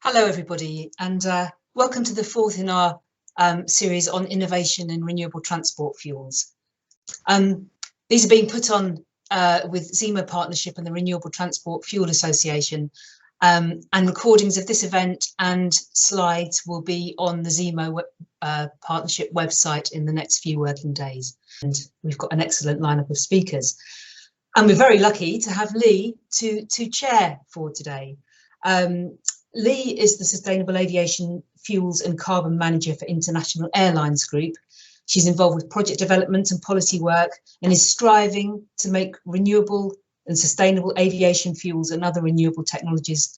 Hello, everybody, and welcome to the fourth in our series on innovation in renewable transport fuels. These are being put on with Zemo Partnership and the Renewable Transport Fuel Association, and recordings of this event and slides will be on the Zemo Partnership website in the next few working days. And we've got an excellent lineup of speakers. And we're very lucky to have Leigh to chair for today. Leigh is the Sustainable Aviation Fuels and Carbon Manager for International Airlines Group. She's involved with project development and policy work and is striving to make renewable and sustainable aviation fuels and other renewable technologies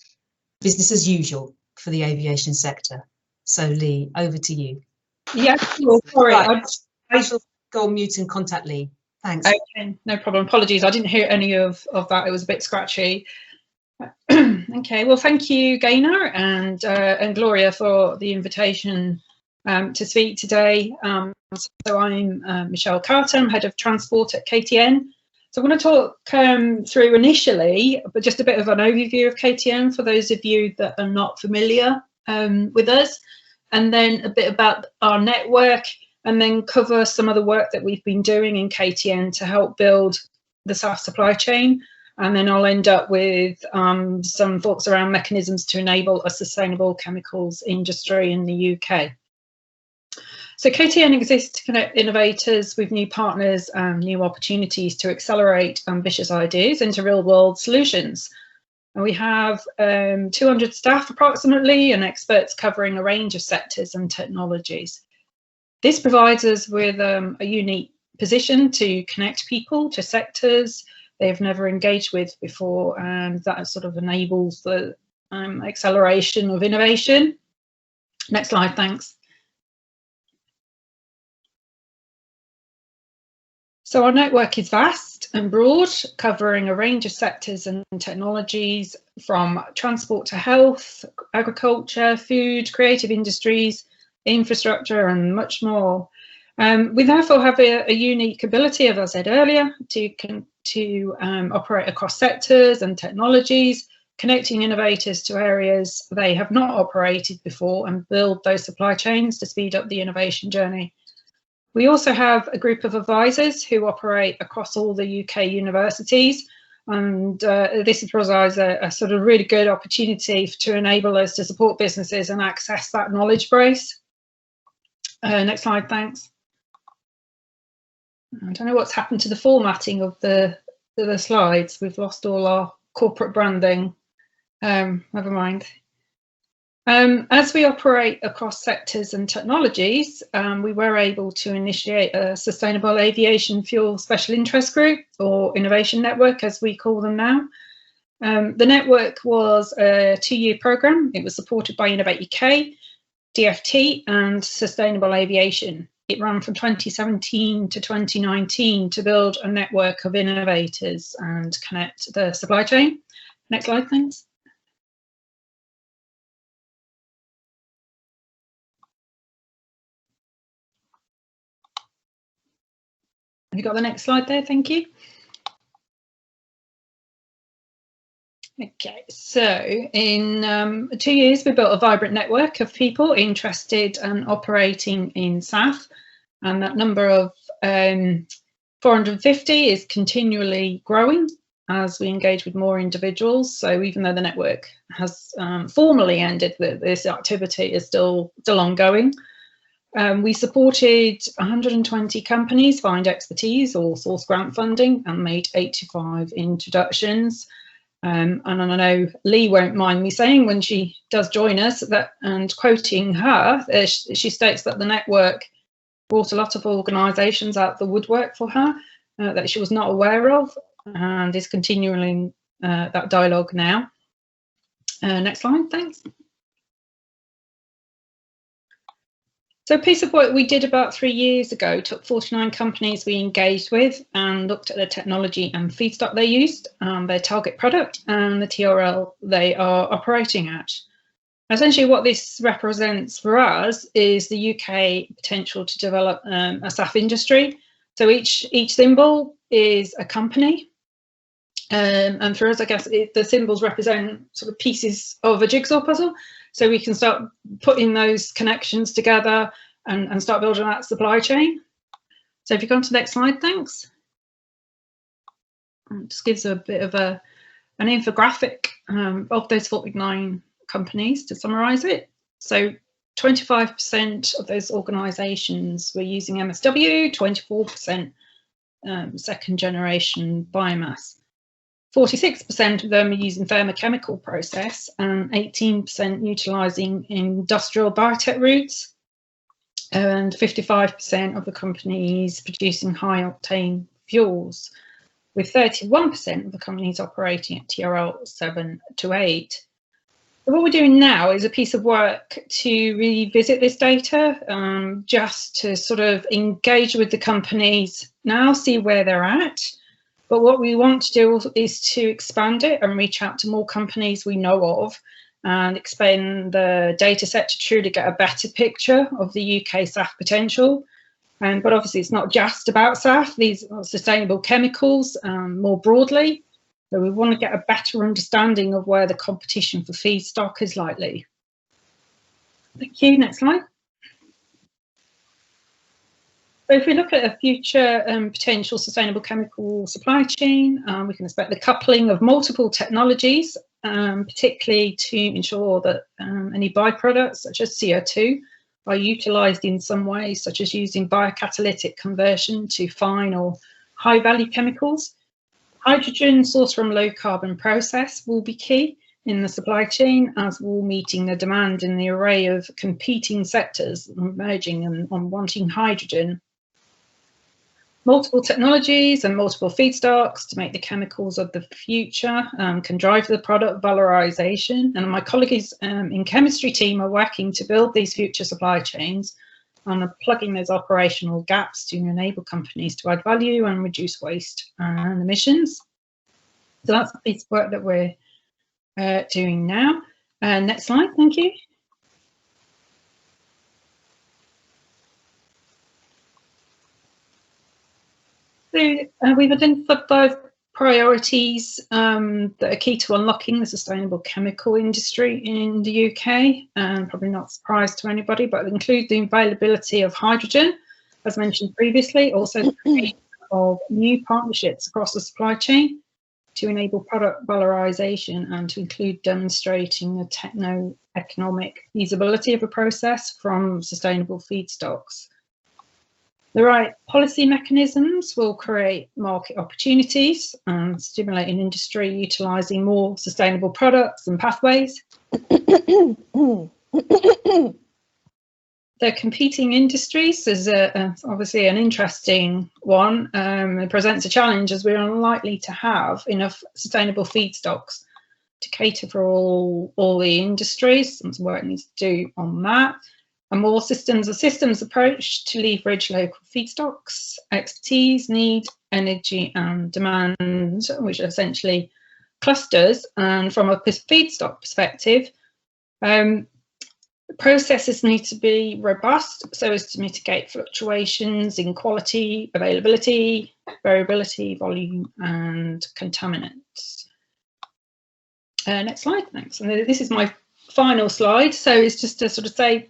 business as usual for the aviation sector. So Leigh, over to you. Yeah, sure. Sorry. Right. I shall go on mute and contact Leigh. Thanks. Okay, no problem. Apologies, I didn't hear any of that. It was a bit scratchy. Okay, well, thank you, Gaynor and Gloria for the invitation to speak today. So I'm Michelle Carter, I'm Head of Transport at KTN. So I'm going to talk through initially, but just a bit of an overview of KTN for those of you that are not familiar with us, and then a bit about our network, and then cover some of the work that we've been doing in KTN to help build the SAF supply chain. And then I'll end up with some thoughts around mechanisms to enable a sustainable chemicals industry in the UK. So KTN exists to connect innovators with new partners and new opportunities to accelerate ambitious ideas into real world solutions. And we have 200 staff approximately and experts covering a range of sectors and technologies. This provides us with a unique position to connect people to sectors they've never engaged with before, and that sort of enables the acceleration of innovation. Next slide, thanks. So our network is vast and broad, covering a range of sectors and technologies from transport to health, agriculture, food, creative industries, infrastructure, and much more. We therefore have a unique ability, as I said earlier, to operate across sectors and technologies, connecting innovators to areas they have not operated before and build those supply chains to speed up the innovation journey. We also have a group of advisors who operate across all the UK universities, and this provides a sort of really good opportunity to enable us to support businesses and access that knowledge base. Next slide, thanks. I don't know what's happened to the formatting of the slides. We've lost all our corporate branding. Never mind. As we operate across sectors and technologies, we were able to initiate a Sustainable Aviation Fuel Special Interest Group, or Innovation Network as we call them now. The network was a 2-year programme. It was supported by Innovate UK, DFT and Sustainable Aviation. It ran from 2017 to 2019 to build a network of innovators and connect the supply chain. Next slide, thanks. Have you got the next slide there? Thank you. Okay, so in 2 years, we built a vibrant network of people interested and operating in SAF, and that number of 450 is continually growing as we engage with more individuals. So even though the network has formally ended, this activity is still ongoing. We supported 120 companies find expertise or source grant funding and made 85 introductions. And I know Leigh won't mind me saying when she does join us that, and quoting her, she states that the network brought a lot of organisations out the woodwork for her that she was not aware of, and is continuing that dialogue now. Next slide, thanks. So a piece of work we did about 3 years ago took 49 companies we engaged with and looked at the technology and feedstock they used, their target product and the TRL they are operating at. Essentially what this represents for us is the UK potential to develop a SAF industry. So each symbol is a company And for us, I guess the symbols represent sort of pieces of a jigsaw puzzle, so we can start putting those connections together and start building that supply chain. So if you go on to the next slide, thanks. It just gives a bit of an infographic of those 49 companies to summarise it. So 25% of those organisations were using MSW, 24% second generation biomass. 46% of them are using thermochemical process and 18% utilising industrial biotech routes, and 55% of the companies producing high octane fuels, with 31% of the companies operating at TRL 7 to 8. So what we're doing now is a piece of work to revisit this data, just to sort of engage with the companies now, see where they're at. But what we want to do is to expand it and reach out to more companies we know of and expand the data set to truly get a better picture of the UK SAF potential. But obviously it's not just about SAF, these are sustainable chemicals more broadly. So we want to get a better understanding of where the competition for feedstock is likely. Thank you, next slide. So if we look at a future potential sustainable chemical supply chain, we can expect the coupling of multiple technologies, particularly to ensure that any byproducts such as CO2 are utilised in some way, such as using biocatalytic conversion to fine or high value chemicals. Hydrogen sourced from low carbon process will be key in the supply chain, as will meeting the demand in the array of competing sectors emerging and wanting hydrogen. Multiple technologies and multiple feedstocks to make the chemicals of the future can drive the product valorization. And my colleagues in chemistry team are working to build these future supply chains and are plugging those operational gaps to enable companies to add value and reduce waste and emissions. So that's the piece of work that we're doing now. Next slide, thank you. So we've identified 5 priorities that are key to unlocking the sustainable chemical industry in the UK, and probably not a surprise to anybody, but include the availability of hydrogen, as mentioned previously, also the creation of new partnerships across the supply chain to enable product valorization and to include demonstrating the techno-economic feasibility of a process from sustainable feedstocks. The right policy mechanisms will create market opportunities and stimulate an industry utilising more sustainable products and pathways. The competing industries is obviously an interesting one. It presents a challenge as we're unlikely to have enough sustainable feedstocks to cater for all the industries. Some work needs to do on that. A more systems approach to leverage local feedstocks, expertise, need, energy and demand, which are essentially clusters. And from a feedstock perspective, processes need to be robust so as to mitigate fluctuations in quality, availability, variability, volume and contaminants. Next slide, thanks. And this is my final slide. So it's just to sort of say,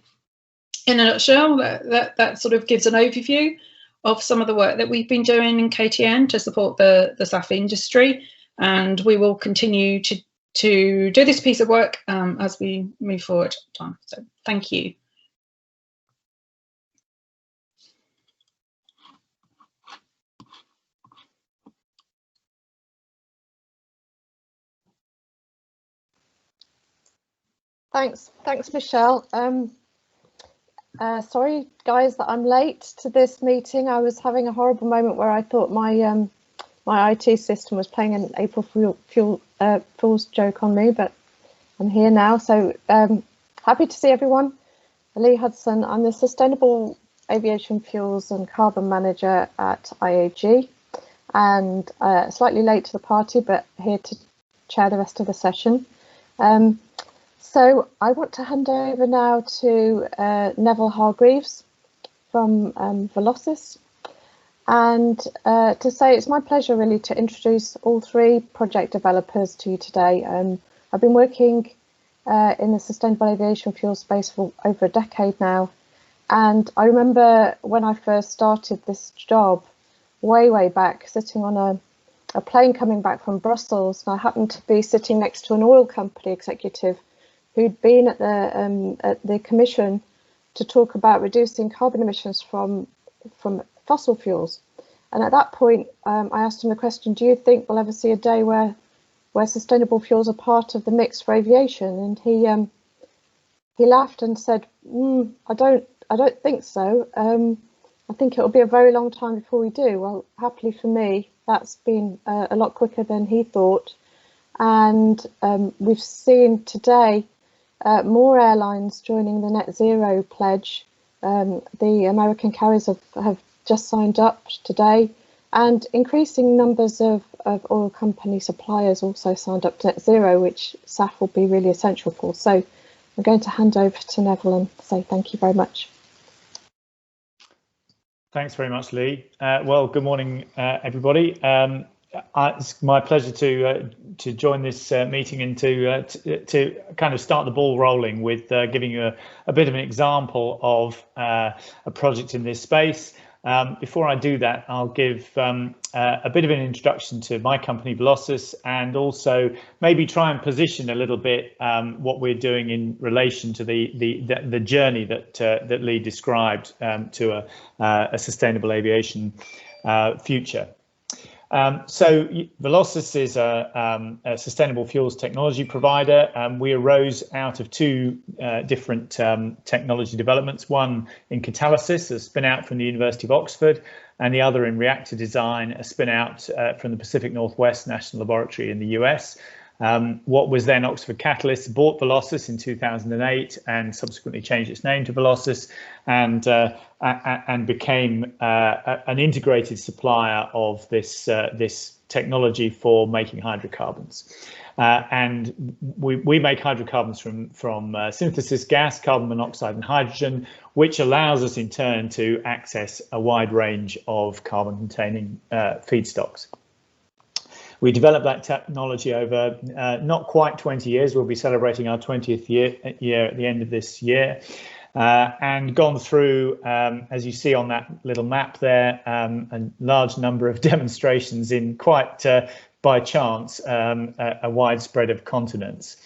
in a nutshell, that sort of gives an overview of some of the work that we've been doing in KTN to support the SAF industry, and we will continue to do this piece of work as we move forward. So thank you. Thanks, Michelle. Sorry, guys, that I'm late to this meeting. I was having a horrible moment where I thought my my IT system was playing an April Fool's joke on me, but I'm here now. So happy to see everyone. Leigh Hudson, I'm the Sustainable Aviation Fuels and Carbon Manager at IAG, and slightly late to the party, but here to chair the rest of the session. So I want to hand over now to Neville Hargreaves from Velocys. and to say it's my pleasure really to introduce all three project developers to you today. I've been working in the sustainable aviation fuel space for over a decade now, and I remember when I first started this job way back, sitting on a plane coming back from Brussels, and I happened to be sitting next to an oil company executive who'd been at the commission to talk about reducing carbon emissions from fossil fuels. And at that point, I asked him the question, do you think we'll ever see a day where sustainable fuels are part of the mix for aviation? And he laughed and said, I don't think so. I think it'll be a very long time before we do. Well, happily for me, that's been a lot quicker than he thought. And we've seen today more airlines joining the net zero pledge. The American carriers have just signed up today, and increasing numbers of oil company suppliers also signed up to net zero, which SAF will be really essential for. So I'm going to hand over to Neville and say thank you very much. Thanks very much, Leigh. Well, good morning, everybody. It's my pleasure to join this meeting and to kind of start the ball rolling with giving you a bit of an example of a project in this space. Before I do that, I'll give a bit of an introduction to my company, Velocys, and also maybe try and position a little bit what we're doing in relation to the journey that Leigh described to a sustainable aviation future. So Velocys is a sustainable fuels technology provider. We arose out of two different technology developments, one in catalysis, a spin out from the University of Oxford, and the other in reactor design, a spin out from the Pacific Northwest National Laboratory in the US. What was then Oxford Catalyst bought Velocys in 2008 and subsequently changed its name to Velocys and became an integrated supplier of this technology for making hydrocarbons. And we make hydrocarbons from synthesis gas, carbon monoxide and hydrogen, which allows us in turn to access a wide range of carbon containing feedstocks. We developed that technology over not quite 20 years. We'll be celebrating our 20th year at the end of this year, and gone through, as you see on that little map there, a large number of demonstrations in quite by chance a wide spread of continents.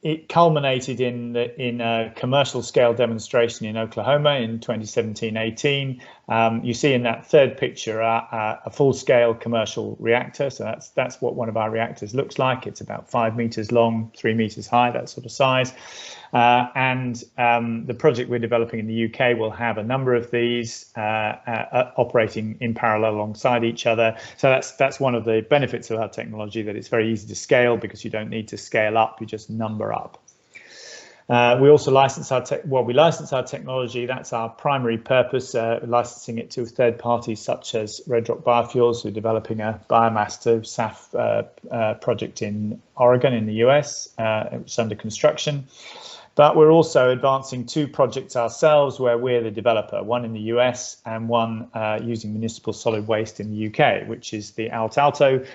It culminated in a commercial scale demonstration in Oklahoma in 2017-18. You see in that third picture a full scale commercial reactor. So that's what one of our reactors looks like. It's about 5 meters long, 3 meters high, that sort of size. The project we're developing in the UK will have a number of these operating in parallel alongside each other. So that's one of the benefits of our technology, that it's very easy to scale because you don't need to scale up, you just number up. We also license our technology. That's our primary purpose, licensing it to third parties such as Red Rock Biofuels, who are developing a biomass to SAF project in Oregon in the US. It's under construction. But we're also advancing two projects ourselves where we're the developer, one in the US and one using municipal solid waste in the UK, which is the Altalto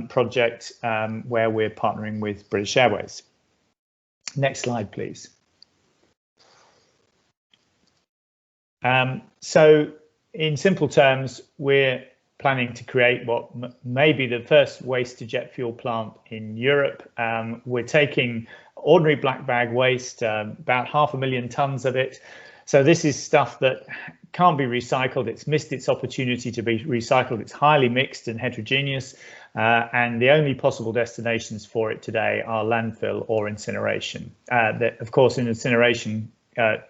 project, where we're partnering with British Airways. Next slide, please. So in simple terms, we're planning to create what may be the first waste to jet fuel plant in Europe. We're taking ordinary black bag waste, about 500,000 tons of it. So this is stuff that can't be recycled. It's missed its opportunity to be recycled. It's highly mixed and heterogeneous. And the only possible destinations for it today are landfill or incineration. Of course, incineration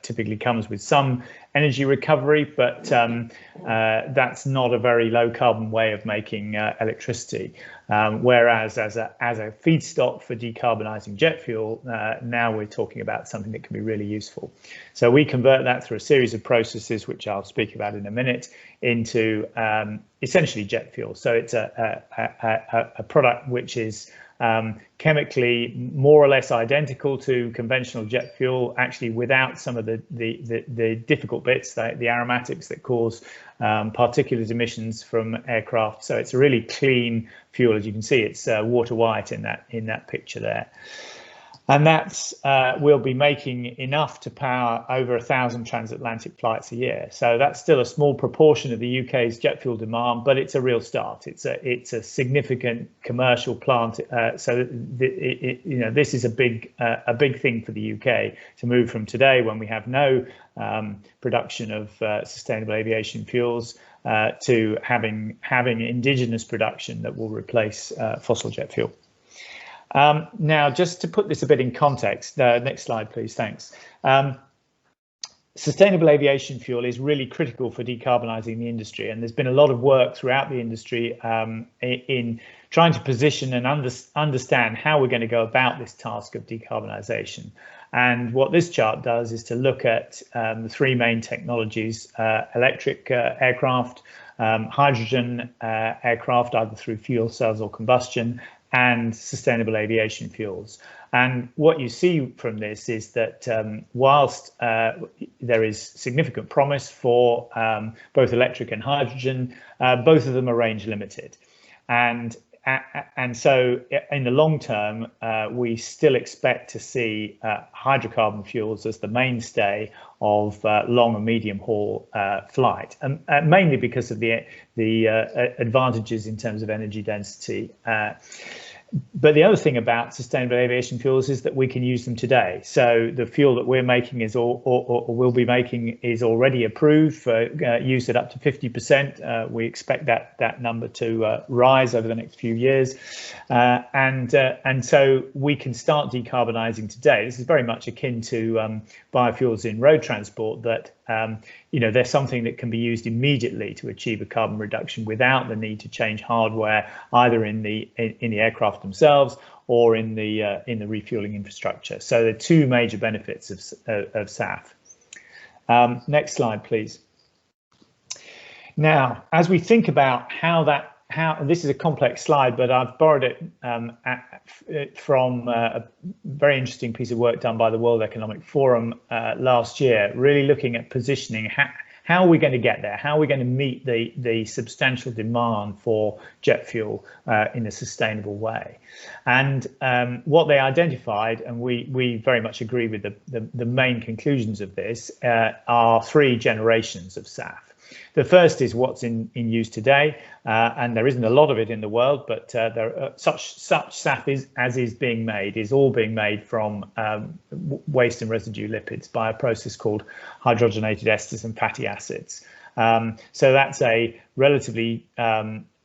typically comes with some energy recovery, but that's not a very low carbon way of making electricity. Whereas as a feedstock for decarbonising jet fuel, now we're talking about something that can be really useful. So we convert that through a series of processes, which I'll speak about in a minute, into essentially jet fuel. So it's a product which is chemically more or less identical to conventional jet fuel, actually without some of the difficult bits, the aromatics that cause particulate emissions from aircraft. So it's a really clean fuel. As you can see, it's water white in that picture there. And that's we'll be making enough to power over 1,000 transatlantic flights a year. So that's still a small proportion of the UK's jet fuel demand, but it's a real start. It's a significant commercial plant. So this is a big thing for the UK to move from today, when we have no production of sustainable aviation fuels, to having indigenous production that will replace fossil jet fuel. Now, just to put this a bit in context, next slide, please. Thanks. Sustainable aviation fuel is really critical for decarbonising the industry, and there's been a lot of work throughout the industry in trying to position and understand how we're going to go about this task of decarbonisation. And what this chart does is to look at the three main technologies: electric aircraft, hydrogen aircraft, either through fuel cells or combustion, and sustainable aviation fuels. And what you see from this is that whilst there is significant promise for both electric and hydrogen, both of them are range limited. And so in the long term, we still expect to see hydrocarbon fuels as the mainstay of long and medium haul flight, and mainly because of the advantages in terms of energy density. But the other thing about sustainable aviation fuels is that we can use them today. So the fuel that we're making is or will be making is already approved for use at up to 50%. We expect that number to rise over the next few years, and so we can start decarbonising today. This is very much akin to biofuels in road transport, that there's something that can be used immediately to achieve a carbon reduction without the need to change hardware, either in the aircraft themselves or in the refueling infrastructure. So there are two major benefits of SAF. Next slide, please. Now, as we think about how this is a complex slide, but I've borrowed it from a very interesting piece of work done by the World Economic Forum last year, really looking at positioning. How are we going to get there? How are we going to meet the substantial demand for jet fuel in a sustainable way? And what they identified, and we very much agree with the main conclusions of this, are three generations of SAF. The first is what's in use today, and there isn't a lot of it in the world, but there are such SAF is being made is all being made from waste and residue lipids by a process called hydrogenated esters and fatty acids. So that's a relatively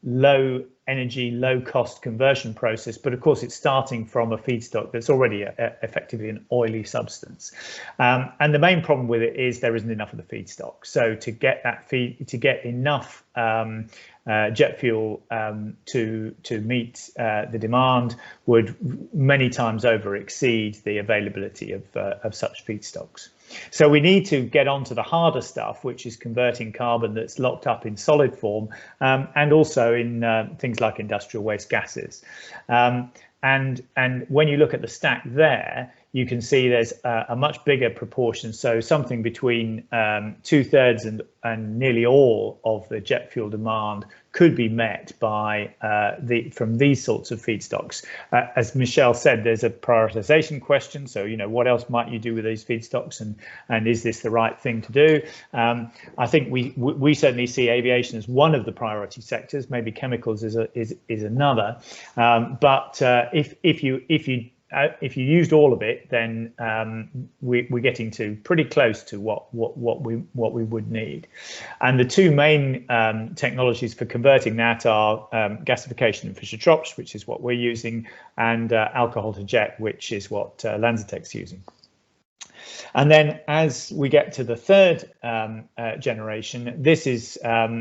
low energy, low cost conversion process, but of course it's starting from a feedstock that's already effectively an oily substance. And the main problem with it is there isn't enough of the feedstock. So to get enough jet fuel to meet the demand would many times over exceed the availability of such feedstocks. So we need to get on to the harder stuff, which is converting carbon that's locked up in solid form, and also in things like industrial waste gases. And when you look at the stack there, you can see there's a much bigger proportion. So something between 2/3 and nearly all of the jet fuel demand could be met by from these sorts of feedstocks. As Michelle said, there's a prioritization question. So, what else might you do with these feedstocks, and is this the right thing to do? I think we certainly see aviation as one of the priority sectors. Maybe chemicals is another. But if you used all of it, then we're getting to pretty close to what we would need. And the two main technologies for converting that are gasification in Fischer-Tropsch, which is what we're using, and alcohol to jet, which is what Lanzatech's using. And then as we get to the third generation, this is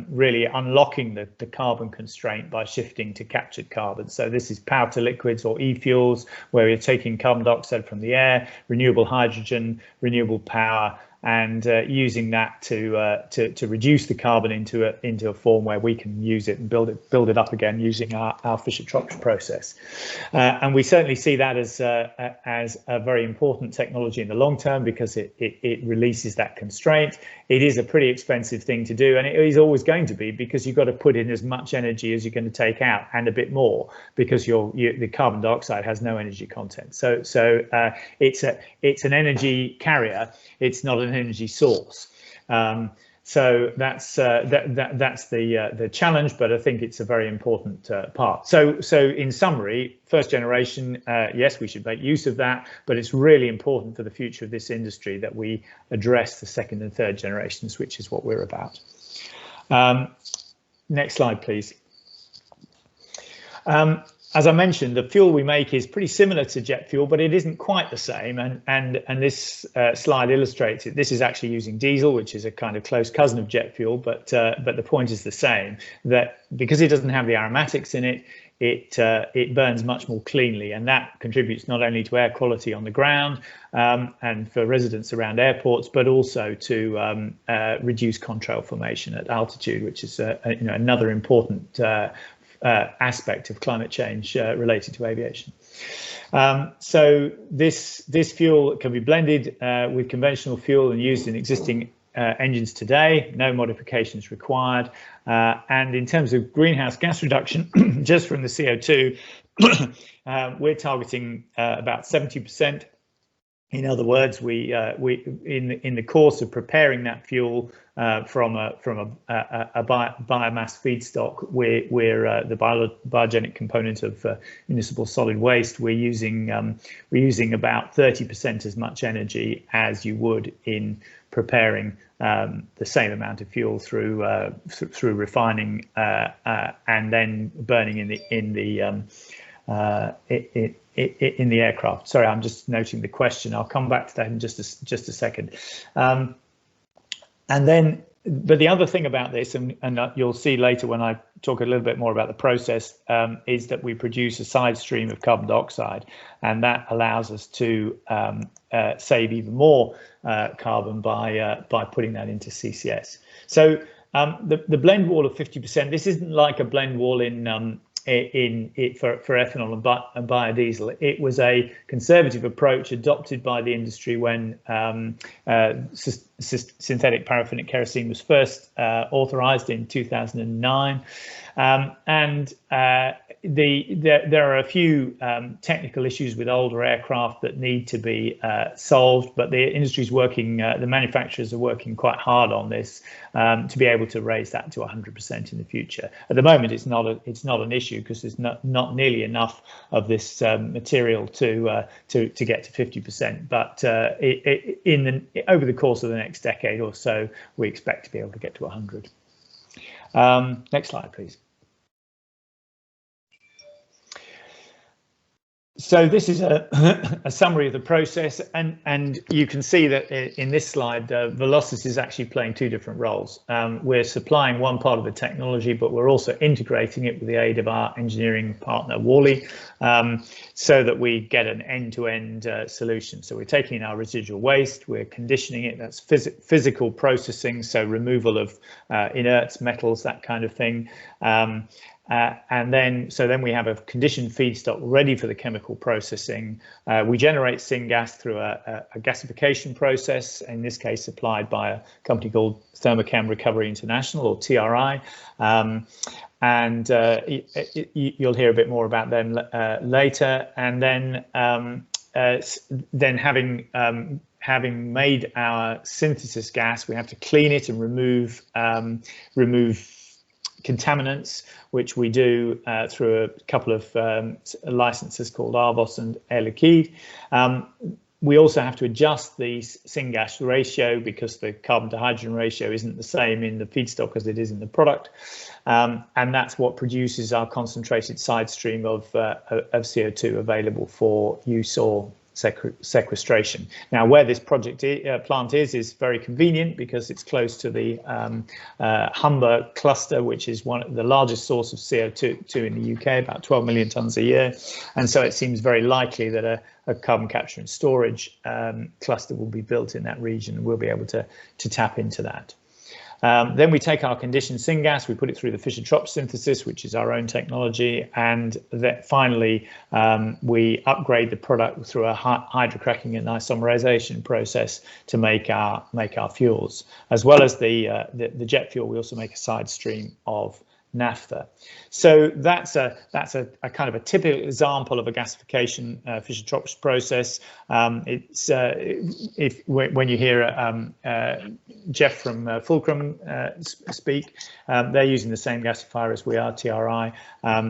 really unlocking the carbon constraint by shifting to captured carbon. So this is power to liquids, or e-fuels, where you're taking carbon dioxide from the air, renewable hydrogen, renewable power, and using that to reduce the carbon into a form where we can use it and build it up again using our Fischer-Tropsch process. And we certainly see that as a very important technology in the long term, because it releases that constraint. It is a pretty expensive thing to do, and it is always going to be, because you've got to put in as much energy as you're going to take out, and a bit more, because the carbon dioxide has no energy content. So it's an energy carrier. It's not an energy source. So that's the challenge, but I think it's a very important part. So in summary, first generation, yes, we should make use of that, but it's really important for the future of this industry that we address the second and third generations, which is what we're about. Next slide, please. As I mentioned, the fuel we make is pretty similar to jet fuel, but it isn't quite the same. And this slide illustrates it. This is actually using diesel, which is a kind of close cousin of jet fuel, but the point is the same, that because it doesn't have the aromatics in it, it burns much more cleanly, and that contributes not only to air quality on the ground and for residents around airports, but also to reduce contrail formation at altitude, which is another important aspect of climate change related to aviation. So this fuel can be blended with conventional fuel and used in existing engines today. No modifications required. And in terms of greenhouse gas reduction, just from the CO2, we're targeting about 70%. In other words, we in the course of preparing that fuel from a biomass feedstock, we're the biogenic component of municipal solid waste. We're using about 30% as much energy as you would in preparing the same amount of fuel through refining and then burning in the aircraft. Sorry, I'm just noting the question. I'll come back to that in just a second. And then, but the other thing about this, and you'll see later when I talk a little bit more about the process, is that we produce a side stream of carbon dioxide, and that allows us to save even more carbon by putting that into CCS. So the blend wall of 50%. This isn't like a blend wall for ethanol and biodiesel. It was a conservative approach adopted by the industry when synthetic paraffinic kerosene was first authorized in 2009. There are a few technical issues with older aircraft that need to be solved, but the industry's working, the manufacturers are working quite hard on this to be able to raise that to 100% in the future. At the moment, it's not an issue because there's not nearly enough of this material to get to 50%. But over the course of the next decade or so, we expect to be able to get to 100. Next slide, please. So this is a summary of the process, and you can see that in this slide, Velocys is actually playing two different roles. We're supplying one part of the technology, but we're also integrating it with the aid of our engineering partner, Worley, so that we get an end-to-end solution. So we're taking our residual waste, we're conditioning it, that's physical processing, so removal of inerts, metals, that kind of thing. And then we have a conditioned feedstock ready for the chemical processing. We generate syngas through a gasification process, in this case supplied by a company called Thermochem Recovery International, or TRI. And you'll hear a bit more about them later. And then having made our synthesis gas, we have to clean it and remove contaminants, which we do through a couple of licenses called Arvos and Air Liquide. We also have to adjust the syngas ratio because the carbon to hydrogen ratio isn't the same in the feedstock as it is in the product. And that's what produces our concentrated side stream of CO2 available for use or sequestration. Now, where this plant is very convenient because it's close to the Humber cluster, which is the largest source of CO2 in the UK, about 12 million tonnes a year. And so it seems very likely that a carbon capture and storage cluster will be built in that region, and we'll be able to tap into that. Then we take our conditioned syngas, we put it through the Fischer-Tropsch synthesis, which is our own technology, and that finally we upgrade the product through a hydrocracking and isomerization process to make our fuels. As well as the jet fuel, we also make a side stream of naphtha. So that's a kind of a typical example of a gasification Fischer-Tropsch process. When you hear Jeff from Fulcrum speak, they're using the same gasifier as we are, TRI.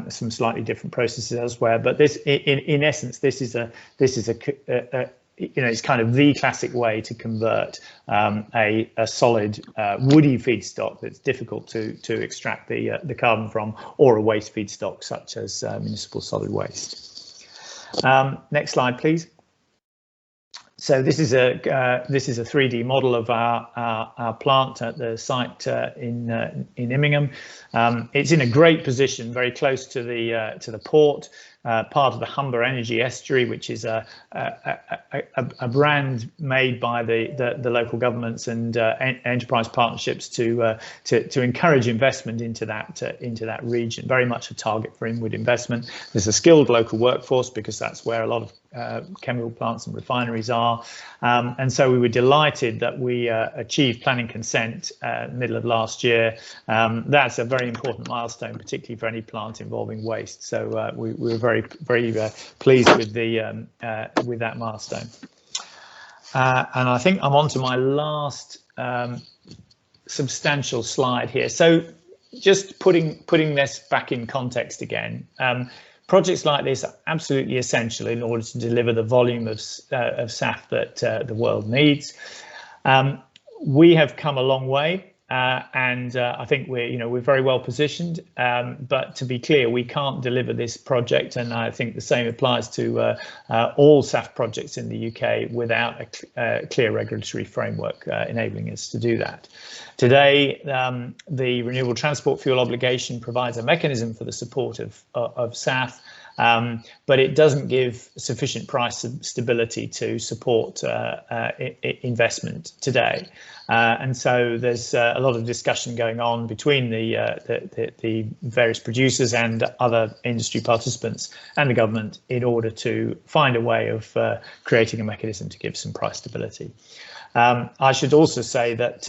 Some slightly different processes elsewhere, but this, in essence, this is a it's kind of the classic way to convert a solid woody feedstock that's difficult to extract the carbon from, or a waste feedstock such as municipal solid waste. Next slide, please. So this is a 3D model of our plant at the site in Immingham. It's in a great position, very close to the port. Part of the Humber Energy Estuary, which is a brand made by the local governments and enterprise partnerships to encourage investment into that region. Very much a target for inward investment. There's a skilled local workforce because that's where a lot of chemical plants and refineries are, and so we were delighted that we achieved planning consent middle of last year. That's a very important milestone, particularly for any plant involving waste. So we were very pleased with that milestone. And I think I'm on to my last substantial slide here. So just putting this back in context again. Projects like this are absolutely essential in order to deliver the volume of SAF that the world needs. We have come a long way. And I think we're very well positioned, but to be clear, we can't deliver this project, and I think the same applies to all SAF projects in the UK without a clear regulatory framework enabling us to do that. Today, the Renewable Transport Fuel Obligation provides a mechanism for the support of SAF, but it doesn't give sufficient price stability to support investment today. And so there's a lot of discussion going on between the various producers and other industry participants and the government in order to find a way of creating a mechanism to give some price stability. I should also say that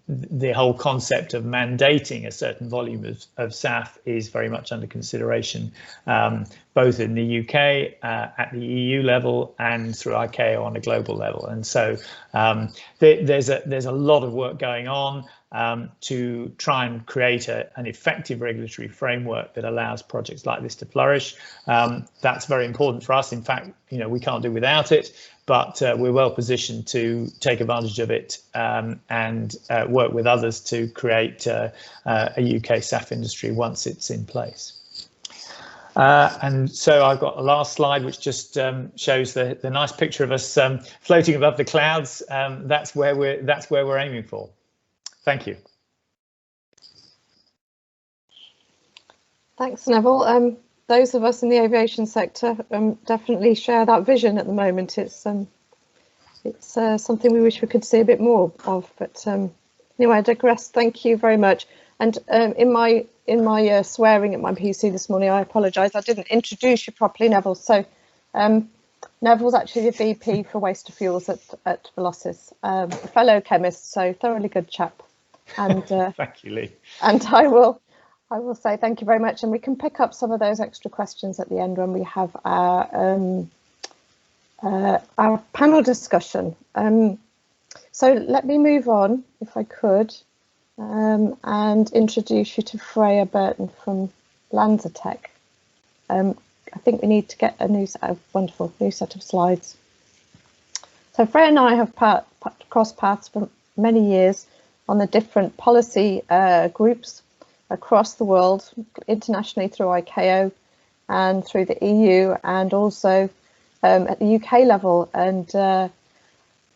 the whole concept of mandating a certain volume of SAF is very much under consideration, both in the UK at the EU level and through ICAO on a global level. And so there's a lot of work going on to try and create an effective regulatory framework that allows projects like this to flourish. That's very important for us. In fact, we can't do without it, but we're well positioned to take advantage of it and work with others to create a UK SAF industry once it's in place. And so I've got a last slide, which just shows the nice picture of us floating above the clouds. That's where we're aiming for. Thank you. Thanks, Neville. Those of us in the aviation sector definitely share that vision at the moment. It's something we wish we could see a bit more of. But anyway, I digress. Thank you very much. And in my swearing at my PC this morning, I apologise. I didn't introduce you properly, Neville. So Neville's actually the VP for Waste to Fuels at Velocys, a fellow chemist, so thoroughly good chap. And thank you, Leigh. And I will say thank you very much, and we can pick up some of those extra questions at the end when we have our panel discussion. So let me move on, if I could, and introduce you to Freya Burton from Lanzatech. I think we need to get a wonderful new set of slides. So Freya and I have crossed paths for many years on the different policy groups across the world, internationally through ICAO and through the EU, and also at the UK level, and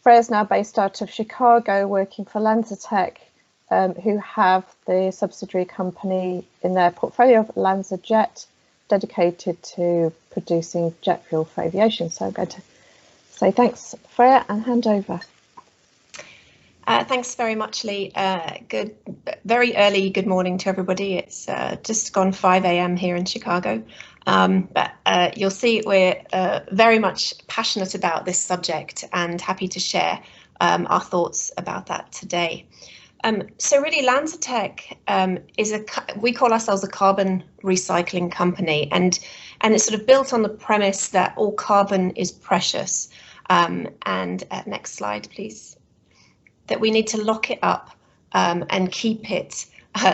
Freya's now based out of Chicago, working for Lanzatech, who have the subsidiary company in their portfolio of Lanzatech, dedicated to producing jet fuel for aviation. So I'm going to say thanks, Freya, and hand over. Thanks very much, Leigh. Very early good morning to everybody. It's just gone 5 a.m. here in Chicago. But you'll see we're very much passionate about this subject and happy to share our thoughts about that today. So really, Lanzatech we call ourselves a carbon recycling company, and it's sort of built on the premise that all carbon is precious. Next slide, please. That we need to lock it up and keep it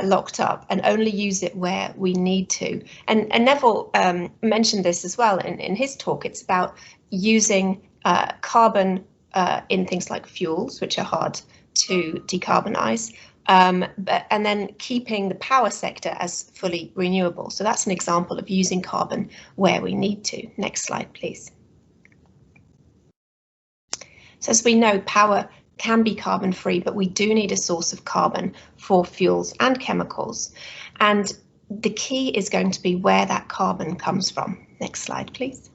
locked up and only use it where we need to. And Neville mentioned this as well in his talk. It's about using carbon in things like fuels, which are hard to decarbonize, and then keeping the power sector as fully renewable. So that's an example of using carbon where we need to. Next slide, please. So as we know, power can be carbon free, but we do need a source of carbon for fuels and chemicals. And the key is going to be where that carbon comes from. Next slide, please.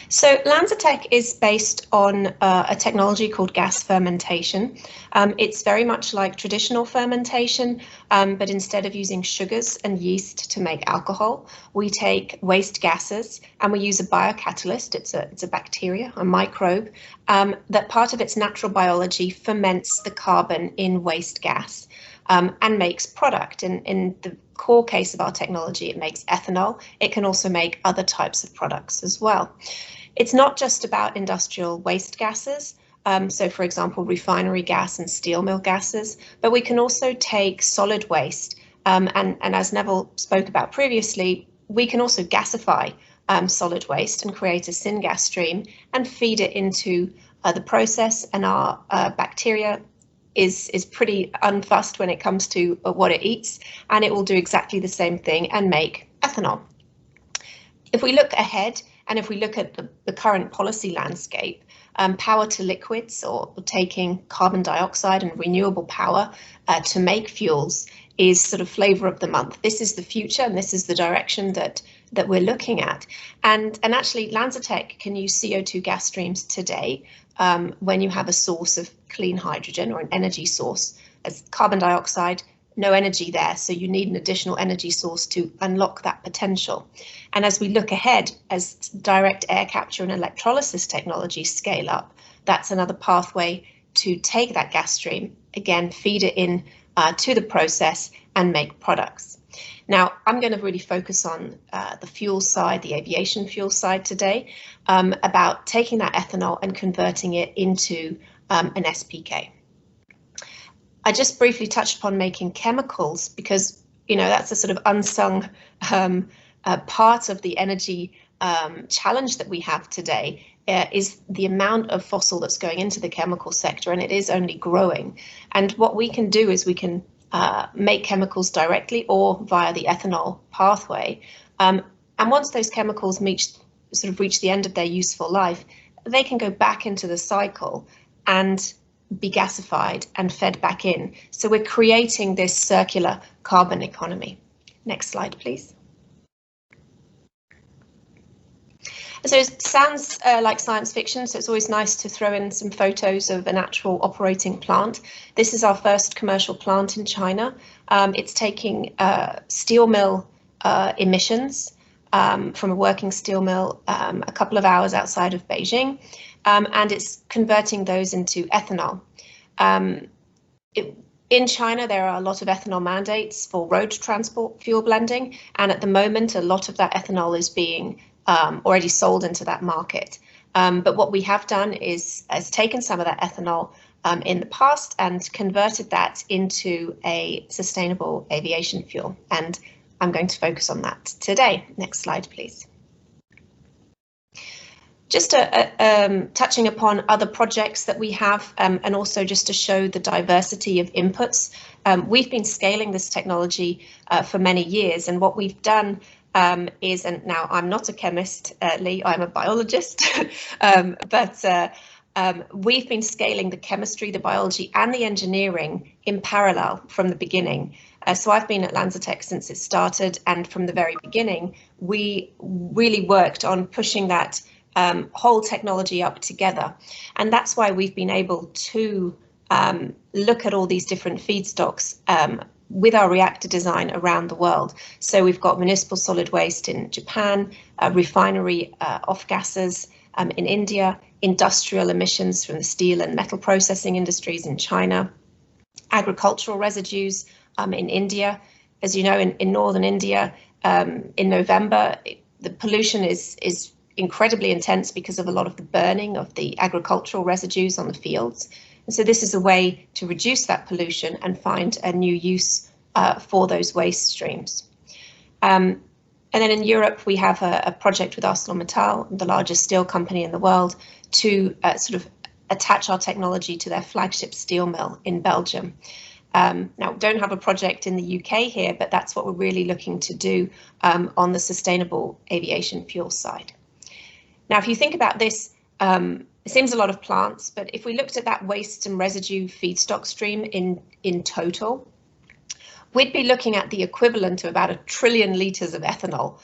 So Lanzatech is based on a technology called gas fermentation. It's very much like traditional fermentation, but instead of using sugars and yeast to make alcohol, we take waste gases and we use a biocatalyst. It's a bacteria, a microbe, that part of its natural biology ferments the carbon in waste gas and makes product. In the core case of our technology, it makes ethanol. It can also make other types of products as well. It's not just about industrial waste gases, so for example, refinery gas and steel mill gases, but we can also take solid waste, and as Neville spoke about previously, we can also gasify solid waste and create a syngas stream and feed it into the process, and our bacteria is pretty unfussed when it comes to what it eats, and it will do exactly the same thing and make ethanol. If we look ahead, and if we look at the current policy landscape, power to liquids, or taking carbon dioxide and renewable power to make fuels, is sort of flavour of the month. This is the future, and this is the direction that we're looking at. And actually, Lanzatech can use CO2 gas streams today when you have a source of clean hydrogen or an energy source. As carbon dioxide, no energy there, so you need an additional energy source to unlock that potential. And as we look ahead, as direct air capture and electrolysis technologies scale up, that's another pathway to take that gas stream, again, feed it in to the process and make products. Now, I'm going to really focus on the fuel side, the aviation fuel side today, about taking that ethanol and converting it into an SPK. I just briefly touched upon making chemicals because, you know, that's a sort of unsung part of the energy challenge that we have today, is the amount of fossil that's going into the chemical sector, and it is only growing. And what we can do is we can make chemicals directly or via the ethanol pathway. And once those chemicals reach the end of their useful life, they can go back into the cycle and be gasified and fed back in. So we're creating this circular carbon economy. Next slide, please. So it sounds like science fiction, so it's always nice to throw in some photos of an actual operating plant. This is our first commercial plant in China. It's taking steel mill emissions from a working steel mill a couple of hours outside of Beijing, and it's converting those into ethanol. In China, there are a lot of ethanol mandates for road transport fuel blending, and at the moment, a lot of that ethanol is being already sold into that market. But what we have done is taken some of that ethanol in the past and converted that into a sustainable aviation fuel. And I'm going to focus on that today. Next slide, please. Just touching upon other projects that we have, and also just to show the diversity of inputs. We've been scaling this technology for many years, and what we've done is, and now I'm not a chemist, Leigh, I'm a biologist, we've been scaling the chemistry, the biology and the engineering in parallel from the beginning. So I've been at Lanzatech since it started, and from the very beginning, we really worked on pushing that whole technology up together. And that's why we've been able to look at all these different feedstocks with our reactor design around the world. So we've got municipal solid waste in Japan, refinery off-gases in India, industrial emissions from the steel and metal processing industries in China, agricultural residues in India. As you know, in northern India, in November, the pollution is incredibly intense because of a lot of the burning of the agricultural residues on the fields. And so this is a way to reduce that pollution and find a new use for those waste streams. And then in Europe, we have a project with ArcelorMittal, the largest steel company in the world, to sort of attach our technology to their flagship steel mill in Belgium. Now, we don't have a project in the UK here, but that's what we're really looking to do on the sustainable aviation fuel side. Now, if you think about this, it seems a lot of plants, but if we looked at that waste and residue feedstock stream in total, we'd be looking at the equivalent of about 1 trillion litres of ethanol.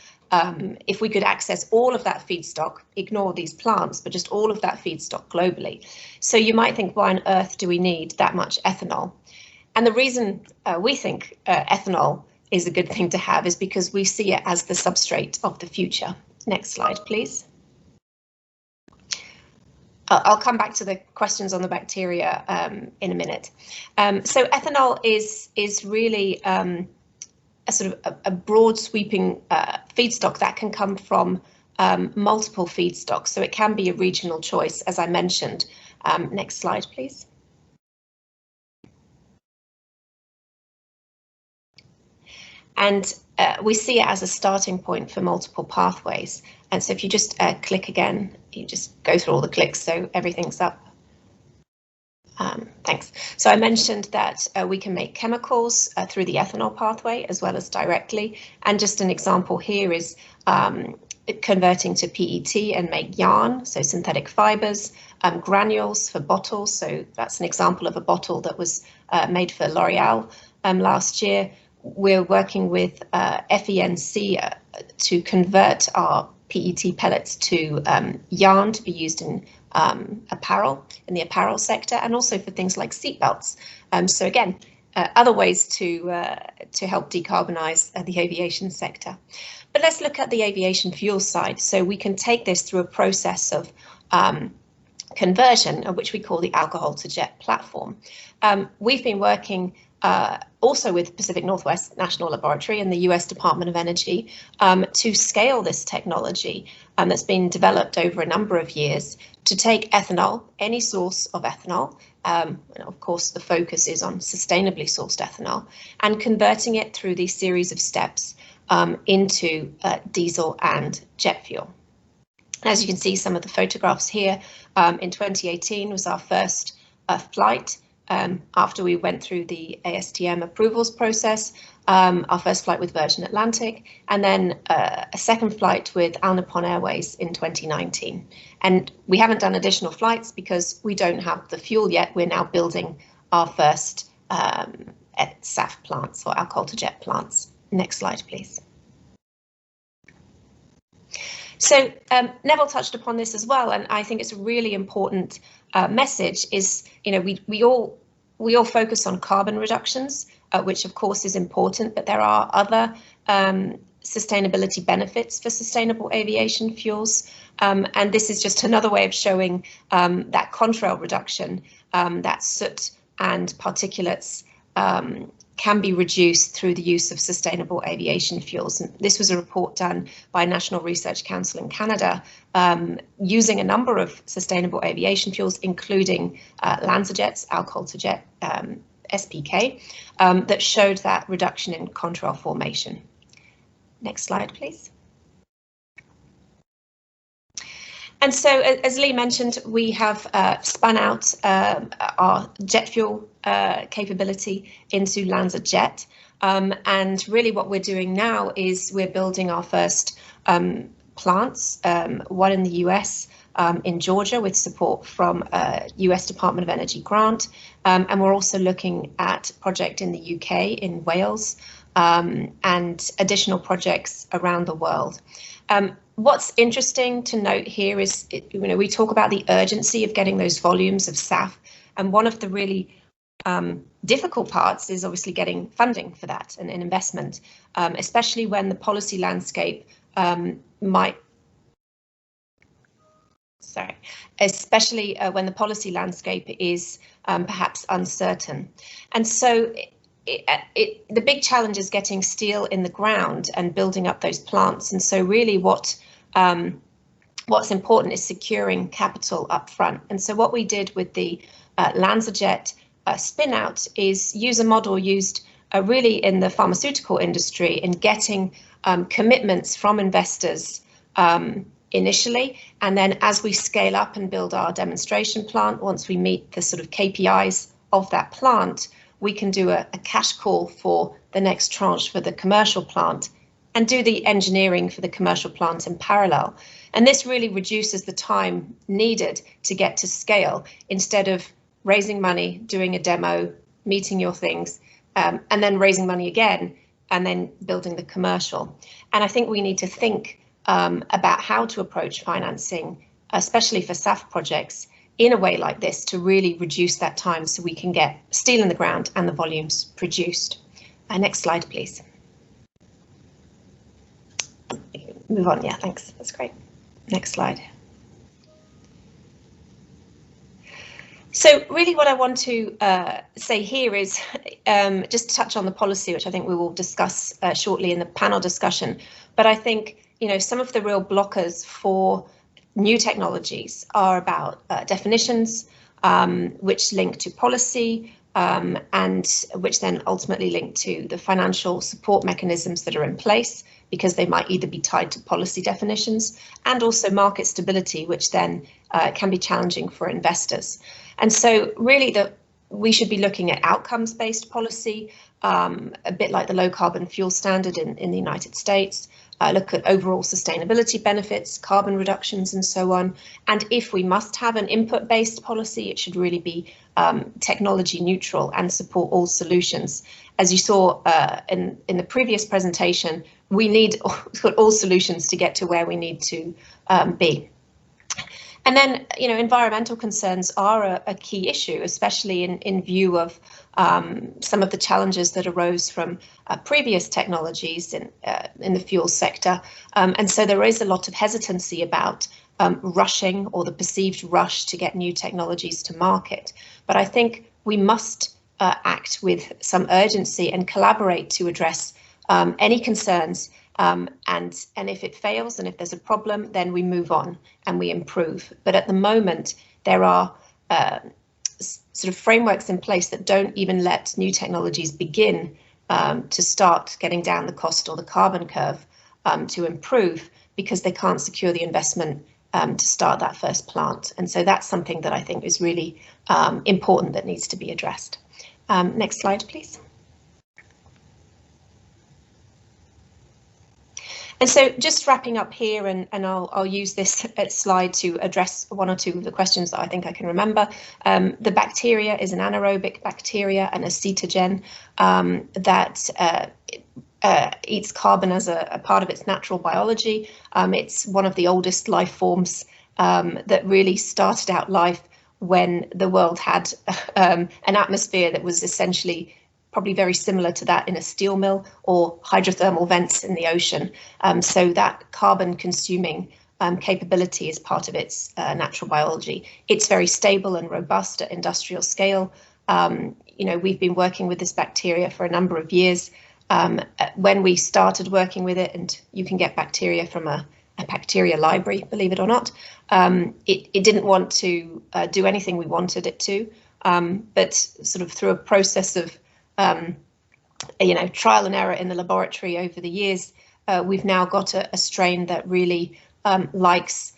If we could access all of that feedstock, ignore these plants, but just all of that feedstock globally. So you might think, why on earth do we need that much ethanol? And the reason we think ethanol is a good thing to have is because we see it as the substrate of the future. Next slide, please. I'll come back to the questions on the bacteria in a minute. So ethanol is really a sort of a broad sweeping feedstock that can come from multiple feedstocks. So it can be a regional choice, as I mentioned. Next slide, please. And we see it as a starting point for multiple pathways. And so if you just click again, you just go through all the clicks so everything's up. Thanks. So I mentioned that we can make chemicals through the ethanol pathway as well as directly. And just an example here is converting to PET and make yarn, so synthetic fibers, granules for bottles. So that's an example of a bottle that was made for L'Oreal last year. We're working with FENC to convert our PET pellets to yarn to be used in apparel, in the apparel sector, and also for things like seatbelts. So again, other ways to help decarbonize the aviation sector. But let's look at the aviation fuel side. So we can take this through a process of conversion, which we call the alcohol to jet platform. We've been working also with Pacific Northwest National Laboratory and the US Department of Energy to scale this technology that's been developed over a number of years to take ethanol, any source of ethanol, and of course the focus is on sustainably sourced ethanol, and converting it through these series of steps into diesel and jet fuel. As you can see, some of the photographs here, in 2018 was our first flight. After we went through the ASTM approvals process, our first flight with Virgin Atlantic, and then a second flight with Al Nippon Airways in 2019. And we haven't done additional flights because we don't have the fuel yet. We're now building our first SAF plants, or alcohol to jet plants. Next slide, please. So Neville touched upon this as well, and I think it's a really important message is, you know, we all focus on carbon reductions, which of course is important, but there are other sustainability benefits for sustainable aviation fuels. And this is just another way of showing that contrail reduction, that soot and particulates can be reduced through the use of sustainable aviation fuels. And this was a report done by National Research Council in Canada using a number of sustainable aviation fuels, including Lanzatech's alcohol to jet SPK, that showed that reduction in contrail formation. Next slide, please. And so, as Leigh mentioned, we have spun out our jet fuel capability into Lanzatech. And really what we're doing now is we're building our first plants, one in the US, in Georgia with support from a US Department of Energy grant. And we're also looking at a project in the UK, in Wales, and additional projects around the world. What's interesting to note here is, we talk about the urgency of getting those volumes of SAF, and one of the really difficult parts is obviously getting funding for that and investment, especially when the policy landscape when the policy landscape is perhaps uncertain. And so the big challenge is getting steel in the ground and building up those plants. And so really what's important is securing capital up front. And so what we did with the Lanzatech spin out is use a model used really in the pharmaceutical industry in getting commitments from investors initially, and then as we scale up and build our demonstration plant, once we meet the sort of KPIs of that plant, we can do a cash call for the next tranche for the commercial plant and do the engineering for the commercial plant in parallel. And this really reduces the time needed to get to scale, instead of raising money, doing a demo, meeting your things, and then raising money again, and then building the commercial. And I think we need to think about how to approach financing, especially for SAF projects, in a way like this to really reduce that time so we can get steel in the ground and the volumes produced. Next slide, please. Move on. Yeah, thanks. That's great. Next slide. So really what I want to say here is just to touch on the policy, which I think we will discuss shortly in the panel discussion. But I think, some of the real blockers for new technologies are about definitions, which link to policy, and which then ultimately link to the financial support mechanisms that are in place, because they might either be tied to policy definitions, and also market stability, which then can be challenging for investors. And so really we should be looking at outcomes-based policy, a bit like the low carbon fuel standard in the United States, look at overall sustainability benefits, carbon reductions, and so on. And if we must have an input-based policy, it should really be technology neutral and support all solutions. As you saw in the previous presentation, we need all solutions to get to where we need to be. And then, environmental concerns are a key issue, especially in view of some of the challenges that arose from previous technologies in the fuel sector. And so there is a lot of hesitancy about rushing, or the perceived rush to get new technologies to market. But I think we must act with some urgency and collaborate to address any concerns. And if it fails, and if there's a problem, then we move on and we improve. But at the moment, there are sort of frameworks in place that don't even let new technologies begin to start getting down the cost or the carbon curve to improve, because they can't secure the investment to start that first plant. And so that's something that I think is really important, that needs to be addressed. Next slide, please. And so just wrapping up here, and I'll use this slide to address one or two of the questions that I think I can remember. The bacteria is an anaerobic bacteria, an acetogen that eats carbon as a part of its natural biology. It's one of the oldest life forms that really started out life when the world had an atmosphere that was essentially probably very similar to that in a steel mill, or hydrothermal vents in the ocean. So that carbon consuming capability is part of its natural biology. It's very stable and robust at industrial scale. We've been working with this bacteria for a number of years. When we started working with it, and you can get bacteria from a bacteria library, believe it or not, it didn't want to do anything we wanted it to, but sort of through a process of trial and error in the laboratory over the years, we've now got a strain that really likes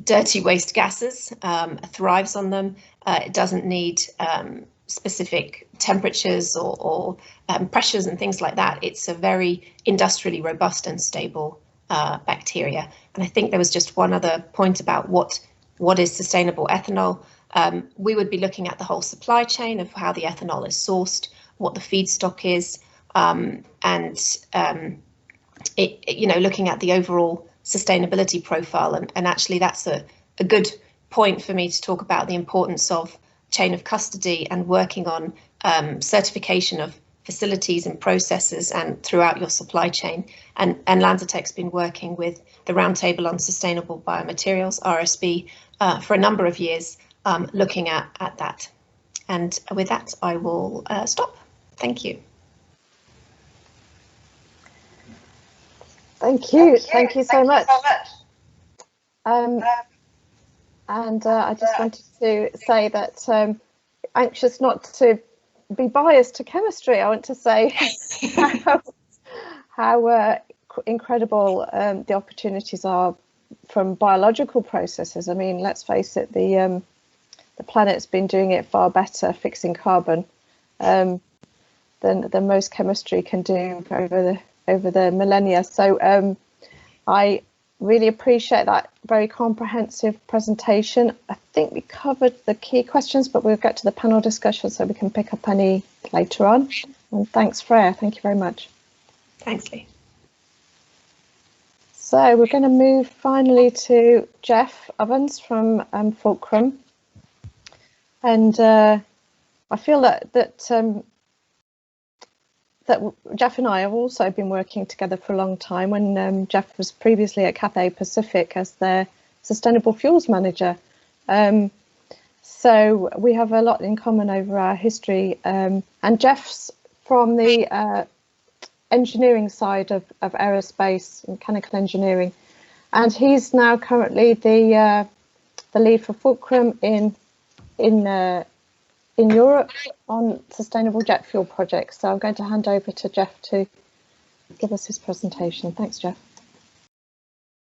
dirty waste gases, thrives on them. It doesn't need specific temperatures or pressures and things like that. It's a very industrially robust and stable bacteria. And I think there was just one other point about what is sustainable ethanol. We would be looking at the whole supply chain of how the ethanol is sourced, what the feedstock is, looking at the overall sustainability profile. And actually that's a good point for me to talk about the importance of chain of custody and working on certification of facilities and processes and throughout your supply chain. And Lanzatech's been working with the Roundtable on Sustainable Biomaterials, RSB, for a number of years, looking at that. And with that, I will stop. Thank you. Thank you so much. And I just wanted to say that anxious not to be biased to chemistry, I want to say how incredible the opportunities are from biological processes. I mean, let's face it, the planet's been doing it far better fixing carbon than most chemistry can do over the millennia. So I really appreciate that very comprehensive presentation. I think we covered the key questions, but we'll get to the panel discussion so we can pick up any later on. And thanks, Freya. Thank you very much. Thanks, Leigh. So we're going to move finally to Jeff Ovens from Fulcrum. And I feel that Jeff and I have also been working together for a long time, when Jeff was previously at Cathay Pacific as their Sustainable Fuels Manager. So we have a lot in common over our history. And Jeff's from the engineering side of aerospace, mechanical engineering. And he's now currently the lead for Fulcrum in Europe on sustainable jet fuel projects. So I'm going to hand over to Jeff to give us his presentation. Thanks, Jeff.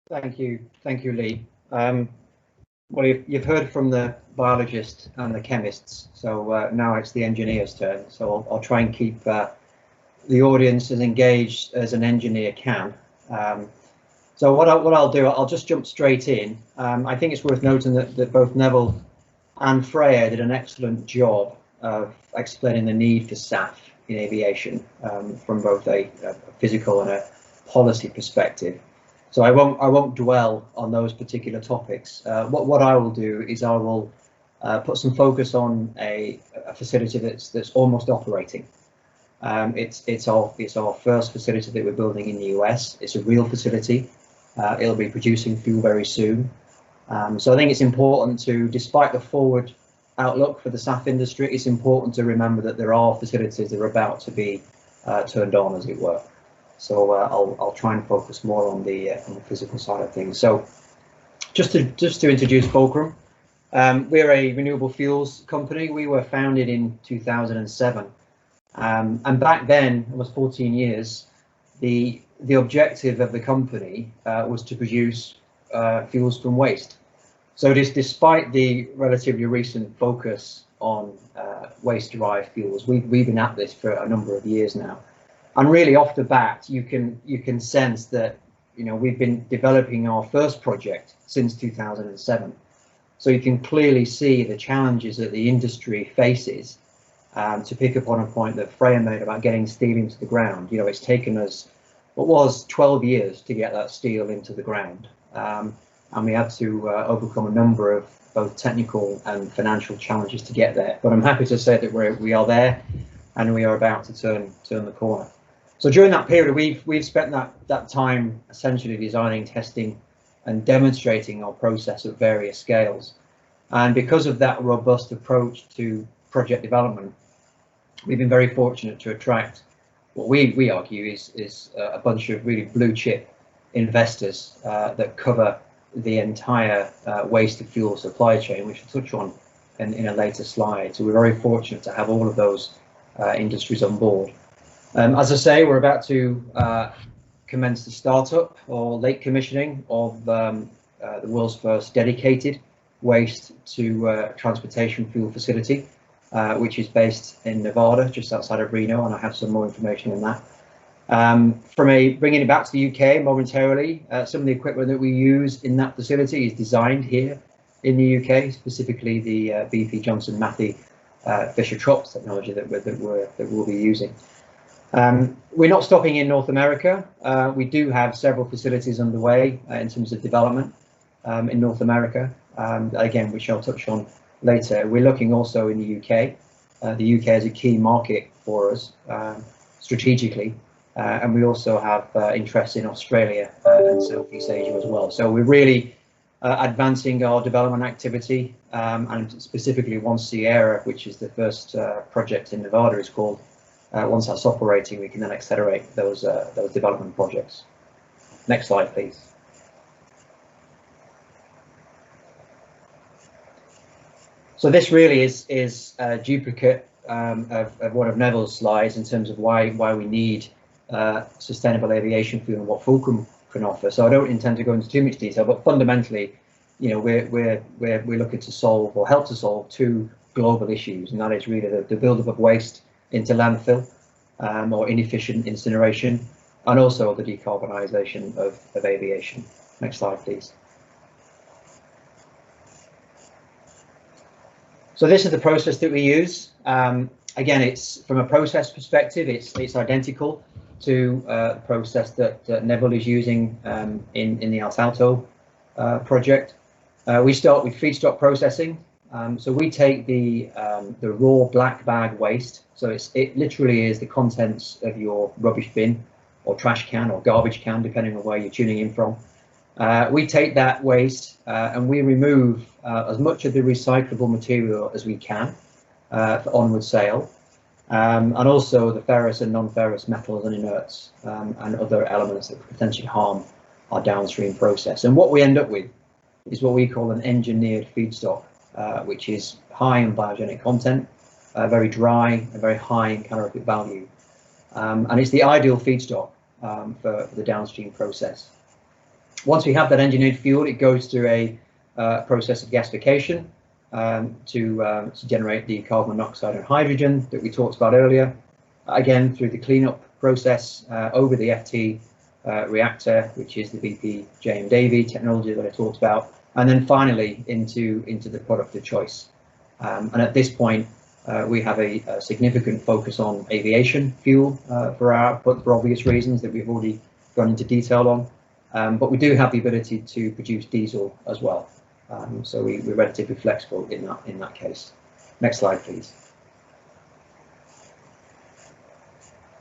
Thank you, Leigh. Well, you've heard from the biologists and the chemists, so now it's the engineer's turn. So I'll try and keep the audience as engaged as an engineer can. So what I'll do, I'll just jump straight in. I think it's worth noting that both Neville and Freya did an excellent job of explaining the need for SAF in aviation from both a physical and a policy perspective. So I won't dwell on those particular topics. What I will do is I will put some focus on a facility that's almost operating. It's our first facility that we're building in the US. It's a real facility. It'll be producing fuel very soon. So I think it's important to, despite the forward outlook for the SAF industry, it's important to remember that there are facilities that are about to be turned on, as it were. So I'll try and focus more on the physical side of things. So just to introduce Fulcrum, we're a renewable fuels company. We were founded in 2007, and back then, almost 14 years, the objective of the company was to produce fuels from waste. So despite the relatively recent focus on waste-derived fuels, we've been at this for a number of years now. And really, off the bat, you can sense that we've been developing our first project since 2007. So you can clearly see the challenges that the industry faces. To pick up on a point that Freya made about getting steel into the ground, it's taken us what was 12 years to get that steel into the ground, and we had to overcome a number of both technical and financial challenges to get there. But I'm happy to say that we are there, and we are about to turn the corner. So during that period, we've spent that time essentially designing, testing, and demonstrating our process at various scales. And because of that robust approach to project development, we've been very fortunate to attract what we argue is a bunch of really blue chip investors that cover the entire waste to fuel supply chain, which I'll touch on in a later slide. So we're very fortunate to have all of those industries on board. As I say, we're about to commence the startup or late commissioning of the world's first dedicated waste to transportation fuel facility, which is based in Nevada, just outside of Reno, and I have some more information on that. Bringing it back to the UK momentarily, some of the equipment that we use in that facility is designed here in the UK, specifically the BP Johnson Matthey Fischer-Tropsch technology that we'll be using. We're not stopping in North America. We do have several facilities underway in terms of development in North America, again, which I'll touch on later. We're looking also in the UK. The UK is a key market for us strategically, and we also have interest in Australia and Southeast Asia as well. So we're really advancing our development activity, and specifically once Sierra, which is the first project in Nevada, is called. Once that's operating, we can then accelerate those development projects. Next slide, please. So this really is a duplicate of one of Neville's slides in terms of why we need sustainable aviation fuel and what Fulcrum can offer. So I don't intend to go into too much detail, but fundamentally, you know, we're looking to solve or help to solve two global issues, and that is really the buildup of waste into landfill or inefficient incineration, and also the decarbonisation of aviation. Next slide, please. So this is the process that we use. Again, it's from a process perspective, it's identical to the process that Neville is using in the Altalto project. We start with feedstock processing. So we take the raw black bag waste. So it literally is the contents of your rubbish bin or trash can or garbage can, depending on where you're tuning in from. We take that waste and we remove as much of the recyclable material as we can for onward sale, and also the ferrous and non-ferrous metals and inerts and other elements that could potentially harm our downstream process. And what we end up with is what we call an engineered feedstock, which is high in biogenic content, very dry and very high in calorific value. And it's the ideal feedstock for the downstream process. Once we have that engineered fuel, it goes through a process of gasification to generate the carbon monoxide and hydrogen that we talked about earlier. Again, through the cleanup process over the FT reactor, which is the BP J.M. Davy technology that I talked about, and then finally into the product of choice. And at this point, we have a significant focus on aviation fuel for our output for obvious reasons that we've already gone into detail on. But we do have the ability to produce diesel as well. So we're relatively flexible in that case. Next slide, please.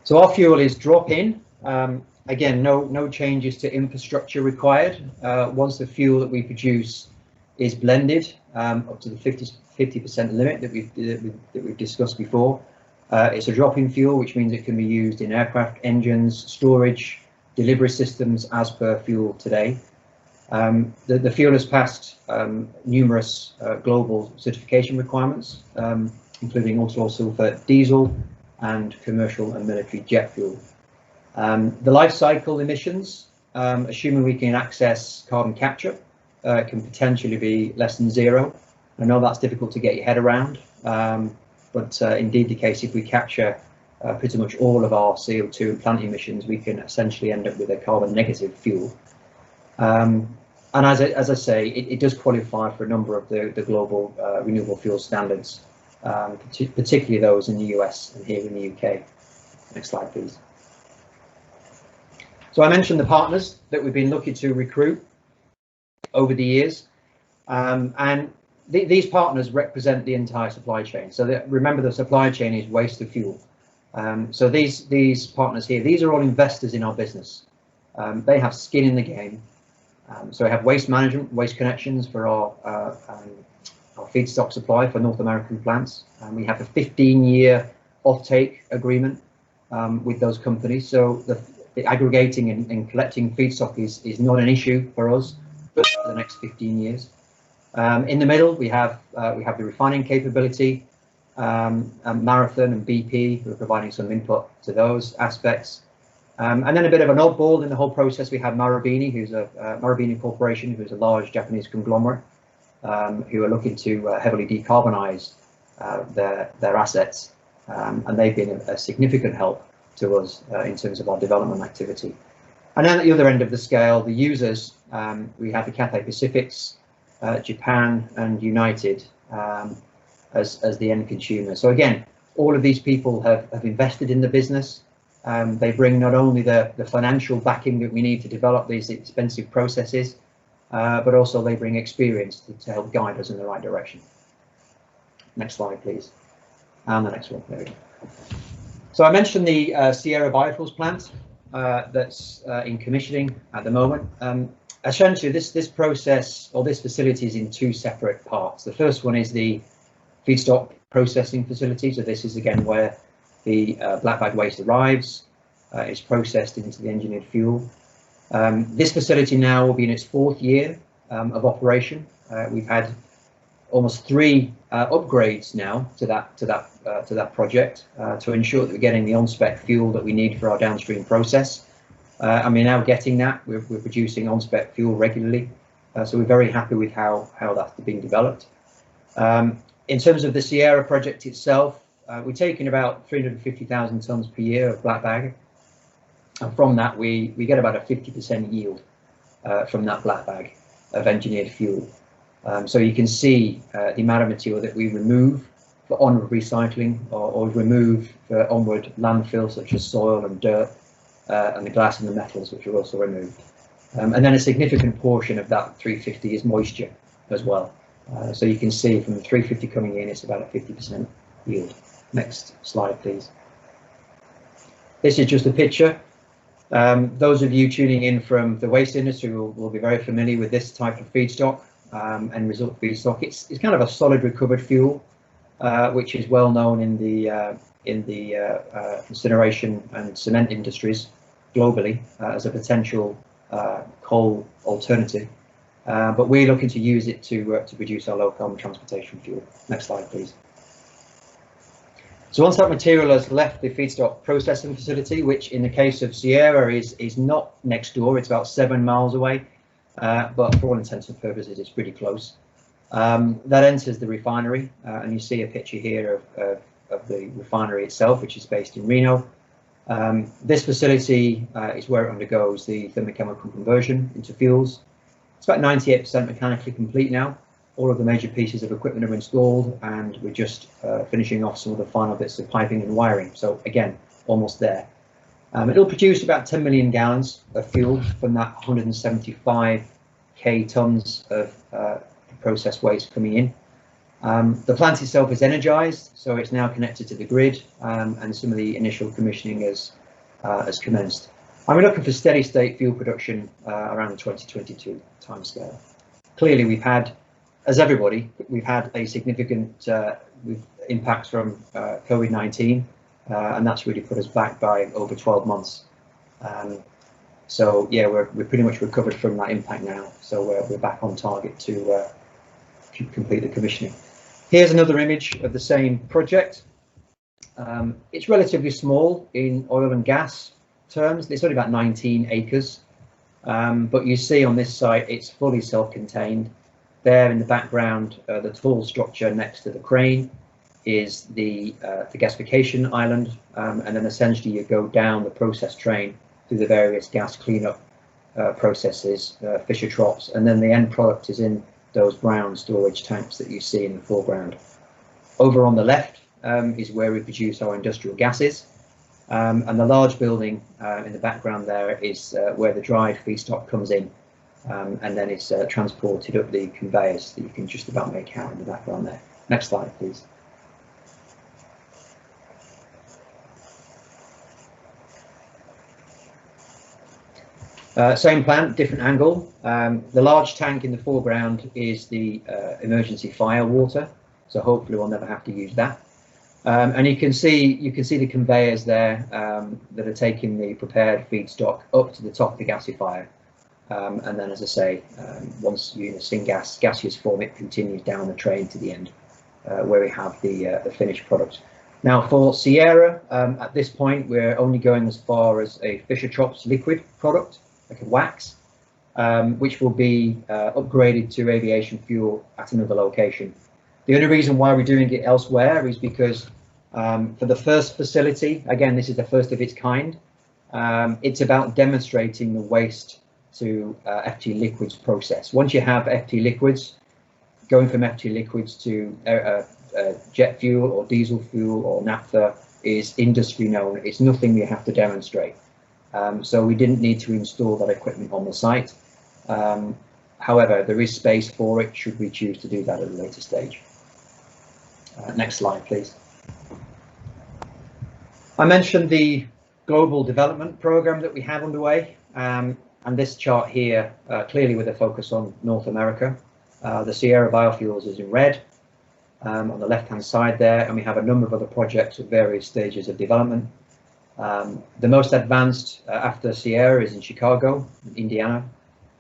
So our fuel is drop-in. Again, no changes to infrastructure required. Once the fuel that we produce is blended up to the 50% limit that we've discussed before, it's a drop-in fuel, which means it can be used in aircraft engines, storage, delivery systems as per fuel today. The fuel has passed numerous global certification requirements, including ultra-low sulfur diesel and commercial and military jet fuel. The life cycle emissions, assuming we can access carbon capture, can potentially be less than zero. I know that's difficult to get your head around, but indeed the case, if we capture pretty much all of our CO2 and plant emissions, we can essentially end up with a carbon negative fuel. And as I say, it does qualify for a number of the global renewable fuel standards, particularly those in the US and here in the UK. Next slide, please. So I mentioned the partners that we've been lucky to recruit over the years, and these partners represent the entire supply chain. So remember, the supply chain is waste to fuel. So these partners here, these are all investors in our business. They have skin in the game. So we have waste management, waste connections for our feedstock supply for North American plants, and we have a 15-year offtake agreement with those companies. So the aggregating and collecting feedstock is not an issue for us for the next 15 years. In the middle, we have the refining capability, and Marathon and BP, who are providing some input to those aspects. And then a bit of an oddball in the whole process, we have Marubeni, who's Marubeni Corporation, who's a large Japanese conglomerate, who are looking to heavily decarbonise their assets, and they've been a significant help to us in terms of our development activity. And then at the other end of the scale, the users, we have the Cathay Pacifics, Japan and United as the end consumer. So again, all of these people have invested in the business. They bring not only the financial backing that we need to develop these expensive processes, but also they bring experience to help guide us in the right direction. Next slide, please. And the next one, there we go. So I mentioned the Sierra Biofuels plant that's in commissioning at the moment. Essentially, this process or this facility is in two separate parts. The first one is the feedstock processing facility. So this is again where the black bag waste arrives, is processed into the engineered fuel. This facility now will be in its 4th year of operation. We've had almost 3 upgrades now to that project to ensure that we're getting the on-spec fuel that we need for our downstream process. And we're now getting that. We're producing on-spec fuel regularly, so we're very happy with how that's being developed. In terms of the Sierra project itself, we're taking about 350,000 tonnes per year of black bag, and from that we get about a 50% yield from that black bag of engineered fuel. So you can see the amount of material that we remove for onward recycling or remove for onward landfill, such as soil and dirt, and the glass and the metals, which are also removed. And then a significant portion of that 350 is moisture as well. So you can see from the 350 coming in, it's about a 50% yield. Next slide, please. This is just a picture. Those of you tuning in from the waste industry will be very familiar with this type of feedstock and result feedstock. It's kind of a solid recovered fuel, which is well known in the incineration and cement industries globally as a potential coal alternative. But we're looking to use it to produce our low carbon transportation fuel. Next slide, please. So once that material has left the feedstock processing facility, which in the case of Sierra is not next door, it's about 7 miles away, but for all intents and purposes, it's pretty close. That enters the refinery, and you see a picture here of the refinery itself, which is based in Reno. This facility is where it undergoes the thermochemical conversion into fuels. It's about 98% mechanically complete now. All of the major pieces of equipment are installed, and we're just finishing off some of the final bits of piping and wiring. So again, almost there. It'll produce about 10 million gallons of fuel from that 175k tons of processed waste coming in. The plant itself is energized, so it's now connected to the grid, and some of the initial commissioning has commenced. And we're looking for steady state fuel production around the 2022 timescale. Clearly, we've had, as everybody, we've had a significant impact from COVID-19, and that's really put us back by over 12 months. So yeah, we're pretty much recovered from that impact now. So we're back on target to complete the commissioning. Here's another image of the same project. It's relatively small in oil and gas terms. It's only about 19 acres, but you see on this site it's fully self-contained. There in the background, the tall structure next to the crane is the gasification island, and then essentially you go down the process train through the various gas cleanup processes, Fischer troughs, and then the end product is in those brown storage tanks that you see in the foreground. Over on the left is where we produce our industrial gases, and the large building in the background there is where the dried feedstock comes in, and then it's transported up the conveyors that you can just about make out in the background there. Next slide, please. Same plant, different angle. The large tank in the foreground is the emergency fire water, so hopefully we'll never have to use that. And you can see the conveyors there that are taking the prepared feedstock up to the top of the gasifier, and then, as I say, once you're in a gaseous form, it continues down the train to the end, where we have the finished product. Now for Sierra, at this point, we're only going as far as a Fischer-Tropsch liquid product, like a wax, which will be upgraded to aviation fuel at another location. The only reason why we're doing it elsewhere is because for the first facility, again, this is the first of its kind, it's about demonstrating the waste to FT liquids process. Once you have FT liquids, going from FT liquids to jet fuel or diesel fuel or naphtha is industry known. It's nothing we have to demonstrate. So we didn't need to install that equipment on the site. However, there is space for it should we choose to do that at a later stage. Next slide, please. I mentioned the global development program that we have underway, and this chart here clearly with a focus on North America. The Sierra Biofuels is in red on the left-hand side there, and we have a number of other projects at various stages of development. The most advanced after Sierra is in Chicago, Indiana,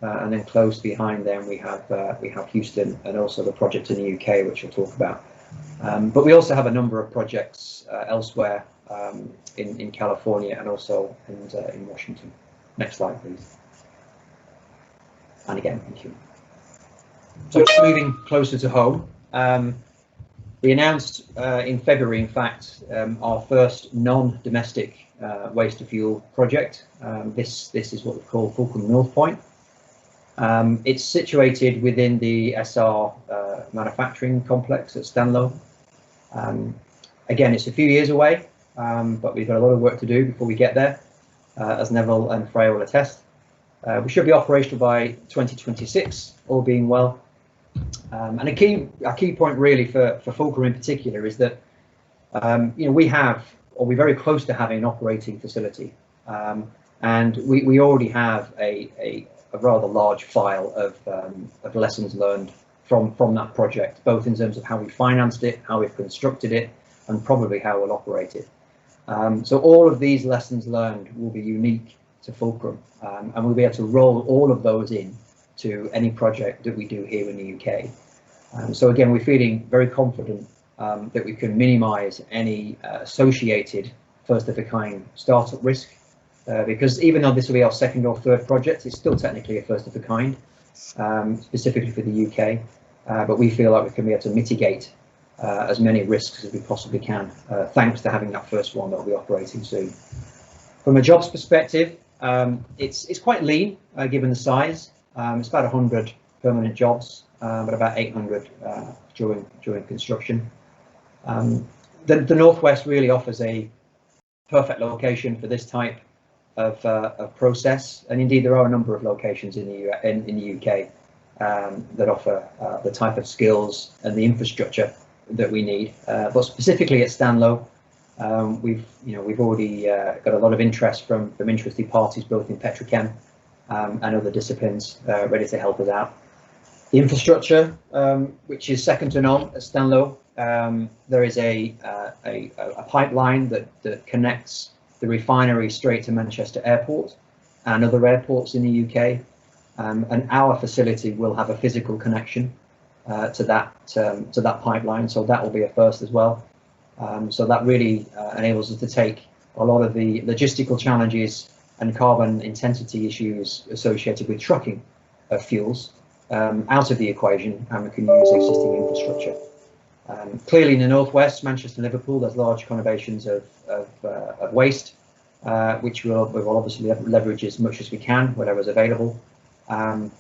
and then close behind them we have Houston and also the project in the UK, which we'll talk about. But we also have a number of projects elsewhere in California and also in Washington. Next slide, please. And again, thank you. So moving closer to home, we announced in February, in fact, our first non-domestic waste to fuel project. This is what we call Fulcrum Northpoint. It's situated within the SR manufacturing complex at Stanlow. Again, it's a few years away, but we've got a lot of work to do before we get there, as Neville and Freya will attest. We should be operational by 2026, all being well. And a key point really for Fulcrum in particular is that we're very close to having an operating facility, and we already have a rather large file of lessons learned from that project, both in terms of how we financed it, how we've constructed it, and probably how we'll operate it. So all of these lessons learned will be unique to Fulcrum, and we'll be able to roll all of those in to any project that we do here in the UK. So again, we're feeling very confident that we can minimise any associated first-of-a-kind startup risk, because even though this will be our second or third project, it's still technically a first-of-a-kind, specifically for the UK, but we feel like we can be able to mitigate as many risks as we possibly can, thanks to having that first one that will be operating soon. From a jobs perspective, it's quite lean given the size. It's about 100 permanent jobs, but about 800 during construction. The Northwest really offers a perfect location for this type of process, and indeed there are a number of locations in the UK that offer the type of skills and the infrastructure that we need. But specifically at Stanlow, we've already got a lot of interest from interested parties, both in petrochem and other disciplines, ready to help us out. The infrastructure, which is second to none at Stanlow, there is a pipeline that connects the refinery straight to Manchester Airport and other airports in the UK, and our facility will have a physical connection to that pipeline, so that will be a first as well. So that really enables us to take a lot of the logistical challenges and carbon intensity issues associated with trucking of fuels out of the equation, and we can use existing infrastructure. Clearly in the Northwest, Manchester, Liverpool, there's large conurbations of waste, which we'll obviously leverage as much as we can, whatever's available. And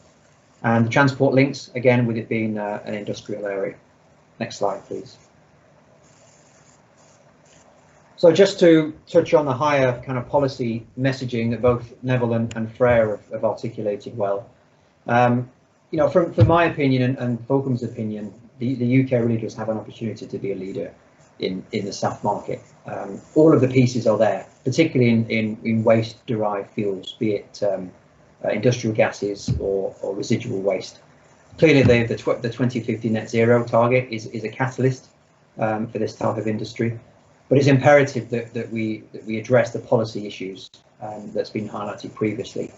the transport links, again, with it being an industrial area. Next slide, please. So just to touch on the higher kind of policy messaging that both Neville and Freya have articulated well. From my opinion and Fulcrum's opinion, the UK really does have an opportunity to be a leader in the SAF market. All of the pieces are there, particularly in waste-derived fuels, be it industrial gases or residual waste. Clearly, the 2050 net zero target is a catalyst for this type of industry, but it's imperative that we address the policy issues that's been highlighted previously.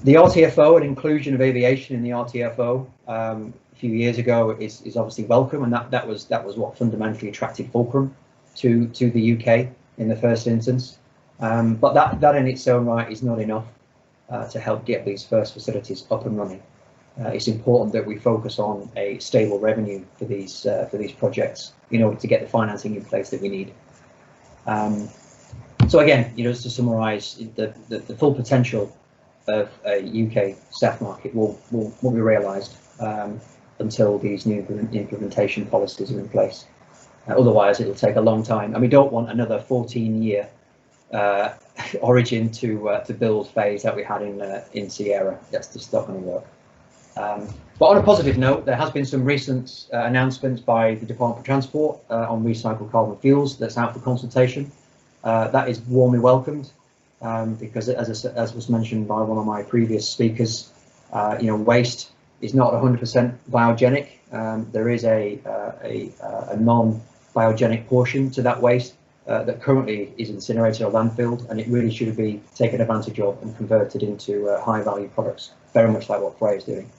The RTFO and inclusion of aviation in the RTFO, few years ago is obviously welcome, and that was what fundamentally attracted Fulcrum to the UK in the first instance. But that in its own right is not enough to help get these first facilities up and running. It's important that we focus on a stable revenue for these projects in order to get the financing in place that we need. So again, just to summarise, the full potential of a UK SAF market will be realised until these new implementation policies are in place. Otherwise, it'll take a long time, and we don't want another 14-year origin to build phase that we had in Sierra. That's just not going to work. But on a positive note, there has been some recent announcements by the Department of Transport on recycled carbon fuels that's out for consultation. That is warmly welcomed because, as was mentioned by one of my previous speakers, waste is not 100% biogenic. There is a non-biogenic portion to that waste that currently is incinerated or landfilled, and it really should be taken advantage of and converted into high-value products, very much like what Freya is doing.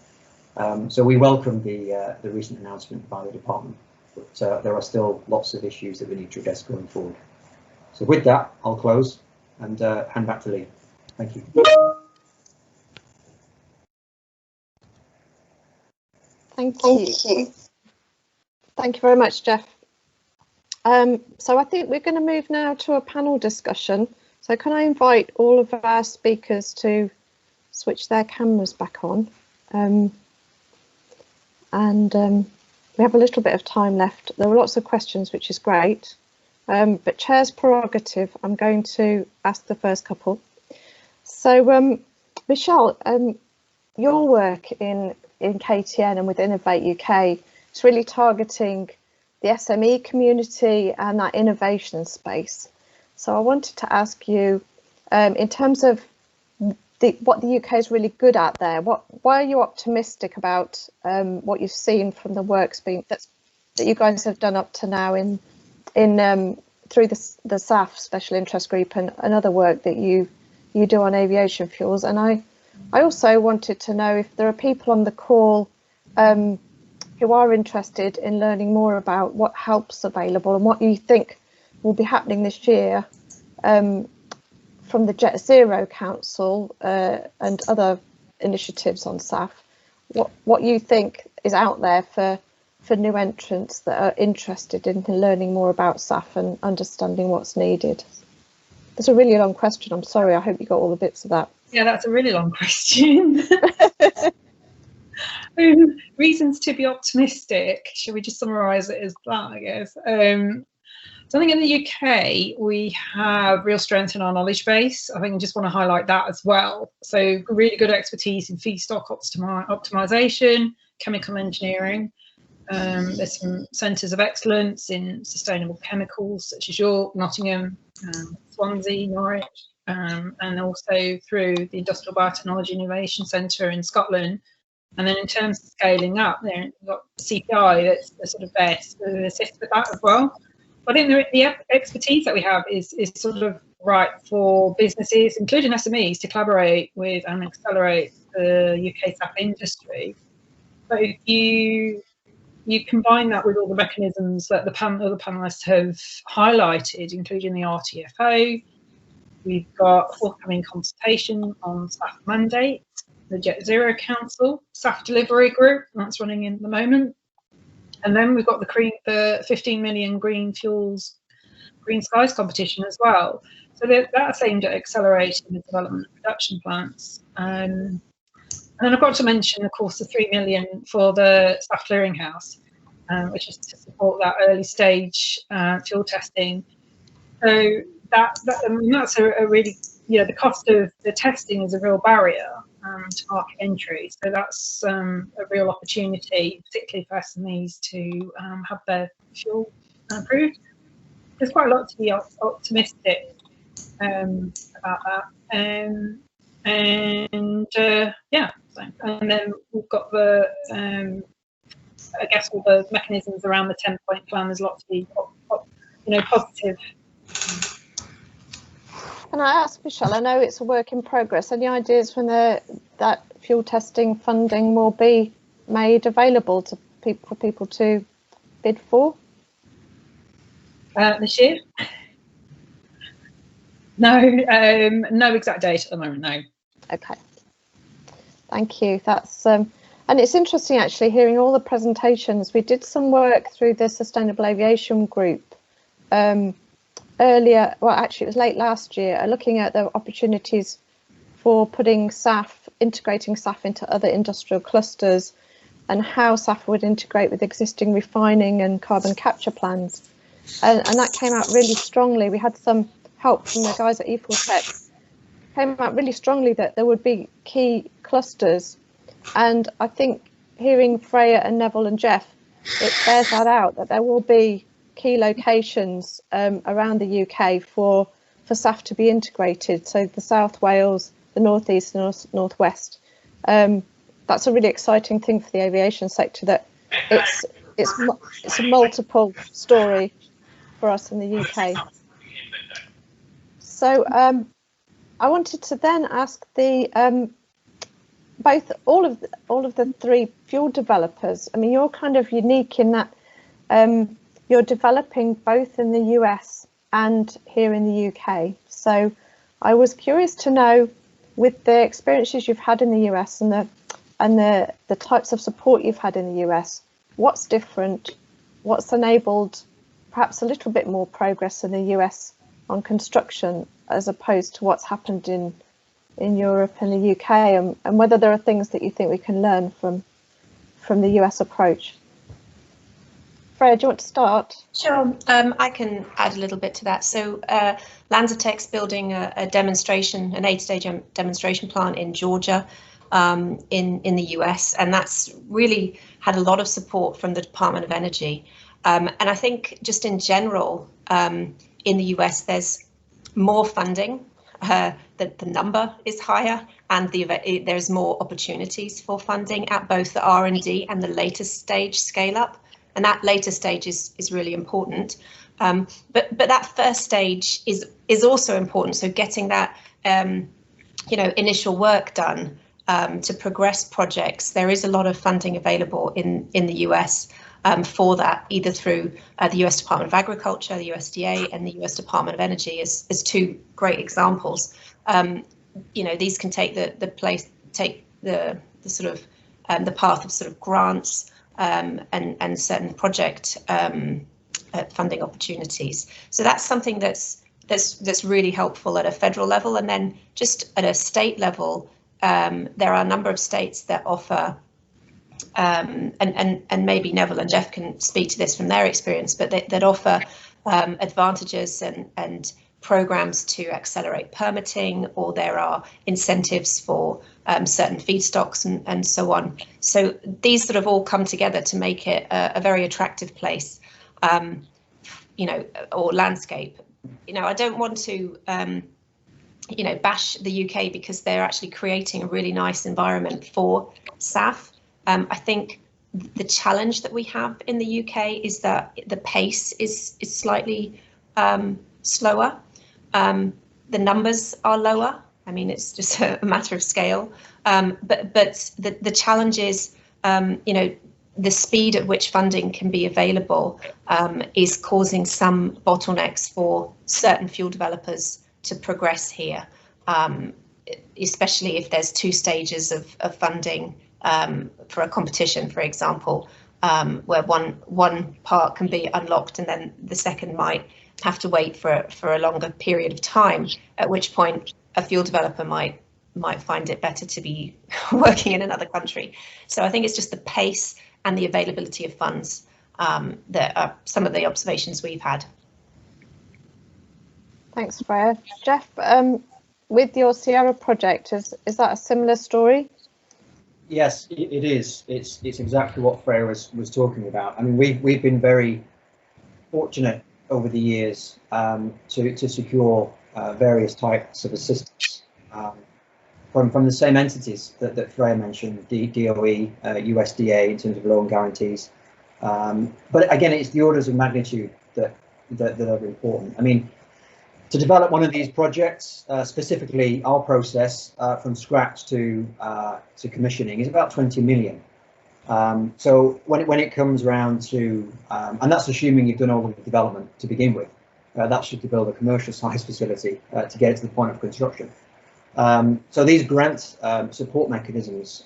So we welcome the recent announcement by the department, but there are still lots of issues that we need to address going forward. So with that, I'll close and hand back to Leigh. Thank you. Thank you. Thank you very much, Jeff. So I think we're going to move now to a panel discussion. So can I invite all of our speakers to switch their cameras back on? We have a little bit of time left. There are lots of questions, which is great. But Chair's prerogative, I'm going to ask the first couple. So Michelle, your work in KTN and with Innovate UK is really targeting the SME community and that innovation space. So I wanted to ask you, in terms of what the UK is really good at there, why are you optimistic about what you've seen from the works that you guys have done up to now in through the SAF Special Interest Group and other work that you do on aviation fuels? And I also wanted to know if there are people on the call who are interested in learning more about what help's available and what you think will be happening this year from the Jet Zero Council and other initiatives on SAF. What you think is out there for new entrants that are interested in learning more about SAF and understanding what's needed? That's a really long question. I'm sorry. I hope you got all the bits of that. Yeah, that's a really long question. Reasons to be optimistic. Should we just summarise it as that, I guess? So I think in the UK, we have real strength in our knowledge base. I think I just want to highlight that as well. So really good expertise in feedstock optimisation, chemical engineering. There's some centres of excellence in sustainable chemicals, such as York, Nottingham, Swansea, Norwich, and also through the Industrial Biotechnology Innovation Centre in Scotland. And then in terms of scaling up, we've got CPI that's the sort of best to assist with that as well. But I think the expertise that we have is sort of right for businesses, including SMEs, to collaborate with and accelerate the UK SAF industry. But if you combine that with all the mechanisms that the other panellists have highlighted, including the RTFO, we've got forthcoming consultation on SAF mandate, the Jet Zero Council, SAF delivery group, that's running in the moment. And then we've got the 15 million green fuels, green skies competition as well. So that's aimed at accelerating the development of production plants. And then I've got to mention, of course, the 3 million for the SAF clearinghouse, which is to support that early stage fuel testing. So that's a really, the cost of the testing is a real barrier to market entry. So that's a real opportunity, particularly for SMEs, to have their fuel approved. There's quite a lot to be optimistic about that. Yeah, and then we've got the, I guess, all the mechanisms around the 10-point plan. There's lots to be, positive. Can I ask, Michelle, I know it's a work in progress, any ideas when that fuel testing funding will be made available to for people to bid for? This year? No, no exact date at the moment, no. Okay, thank you. That's and it's interesting actually hearing all the presentations. We did some work through the Sustainable Aviation Group earlier, well actually it was late last year, looking at the opportunities for putting SAF, integrating SAF into other industrial clusters, and how SAF would integrate with existing refining and carbon capture plans. And that came out really strongly. We had some help from the guys at E4Tech. Came out really strongly that there would be key clusters. And I think hearing Freya and Neville and Jeff, it bears that out, that there will be key locations around the UK for SAF to be integrated. So the South Wales, the North East and North West. That's a really exciting thing for the aviation sector, that it's a multiple story for us in the UK. So I wanted to then ask the all of the three fuel developers. I mean, you're kind of unique in that you're developing both in the US and here in the UK. So I was curious to know, with the experiences you've had in the US and the types of support you've had in the US, what's different? What's enabled perhaps a little bit more progress in the US on construction as opposed to what's happened in Europe and the UK, and whether there are things that you think we can learn from the US approach? Freya, do you want to start? Sure, I can add a little bit to that. So Lanzatech's building a demonstration, an 8-stage demonstration plant in Georgia, in the US, and that's really had a lot of support from the Department of Energy. And I think just in general, in the US, there's more funding, that the number is higher, and there's more opportunities for funding at both the R&D and the later stage scale up. And that later stage is really important. But that first stage is also important. So getting that initial work done to progress projects. There is a lot of funding available in the US for that, either through the US Department of Agriculture, the USDA, and the US Department of Energy as two great examples. These can take the sort of the path of sort of grants and certain project funding opportunities. So that's something that's really helpful at a federal level, and then just at a state level. There are a number of states that offer, and maybe Neville and Jeff can speak to this from their experience, but that offer advantages and programs to accelerate permitting, or there are incentives for certain feedstocks and so on. So these sort of all come together to make it a very attractive place, or landscape. I don't want to bash the UK, because they're actually creating a really nice environment for SAF. I think the challenge that we have in the UK is that the pace is slightly slower. The numbers are lower. I mean, it's just a matter of scale. But the challenge is, the speed at which funding can be available is causing some bottlenecks for certain fuel developers to progress here, especially if there's two stages of funding for a competition, for example, where one part can be unlocked and then the second might have to wait for a longer period of time, at which point a fuel developer might find it better to be working in another country. So I think it's just the pace and the availability of funds that are some of the observations we've had. Thanks, Freya. Jeff, with your Sierra project, is that a similar story? Yes, it is. It's exactly what Freya was talking about. I mean, we've been very fortunate over the years to secure various types of assistance from the same entities that Freya mentioned, the DOE, USDA in terms of loan guarantees. But again, it's the orders of magnitude that are important. I mean, to develop one of these projects, specifically our process from scratch to commissioning, is about 20 million. So when it comes around to, and that's assuming you've done all of the development to begin with, that's just to build a commercial size facility to get it to the point of construction. So these grant support mechanisms,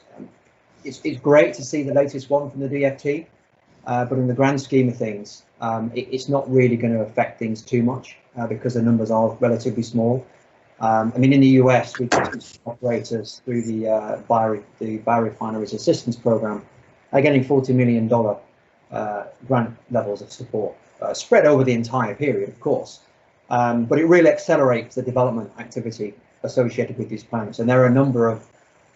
it's great to see the latest one from the DFT, but in the grand scheme of things, it's not really going to affect things too much because the numbers are relatively small. I mean, in the US, we get operators through the Biorefineries Assistance Program are getting $40 million grant levels of support, spread over the entire period, of course. But it really accelerates the development activity associated with these plants. And there are a number of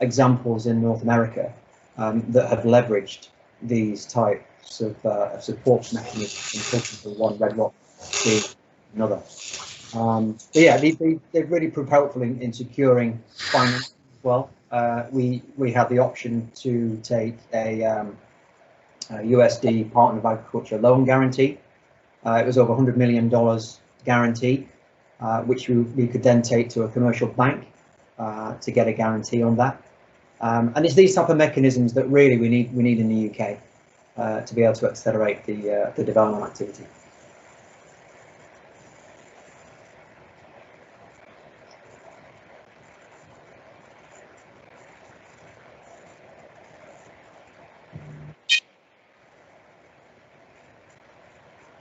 examples in North America that have leveraged these types of support mechanisms, in one, Red Rock being another. But yeah, they've really proved helpful in securing finance as well. We had the option to take a USD Department of Agriculture loan guarantee. It was over $100 million guarantee, which we could then take to a commercial bank to get a guarantee on that. And it's these type of mechanisms that really we need in the UK to be able to accelerate the development activity.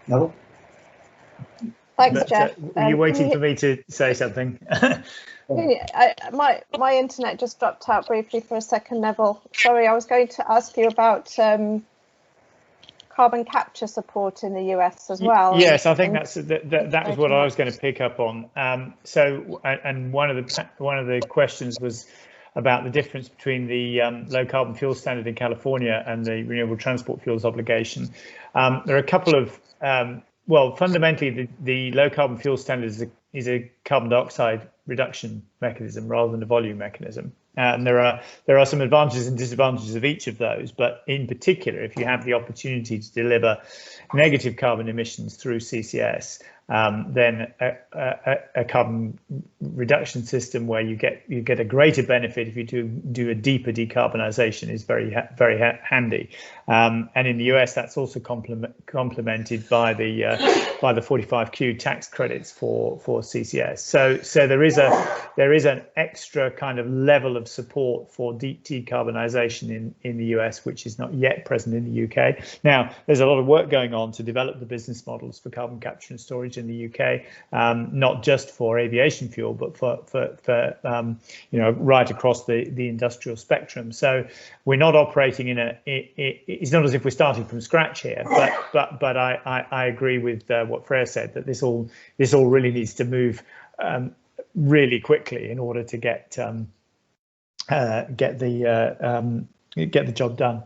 Neville? Thanks, Jeff. Were you waiting for me to say something? My internet just dropped out briefly for a second, Neville. Sorry, I was going to ask you about carbon capture support in the US as well. Yes, I think that was what I was going to pick up on. So, and one of the questions was about the difference between the low carbon fuel standard in California and the renewable transport fuels obligation. There are a couple of well, fundamentally, the low carbon fuel standard is a carbon dioxide reduction mechanism rather than a volume mechanism. And there are some advantages and disadvantages of each of those. But in particular, if you have the opportunity to deliver negative carbon emissions through CCS, then a carbon reduction system where you get a greater benefit if you do a deeper decarbonisation is very handy. And in the US, that's also complemented by the 45Q tax credits for CCS. So there is an extra kind of level of support for deep decarbonisation in the US, which is not yet present in the UK. Now, there's a lot of work going on to develop the business models for carbon capture and storage in the UK, not just for aviation fuel, but for right across the industrial spectrum. So we're not operating it's not as if we're starting from scratch here, but I agree with what Freya said, that this all really needs to move really quickly in order to get the job done.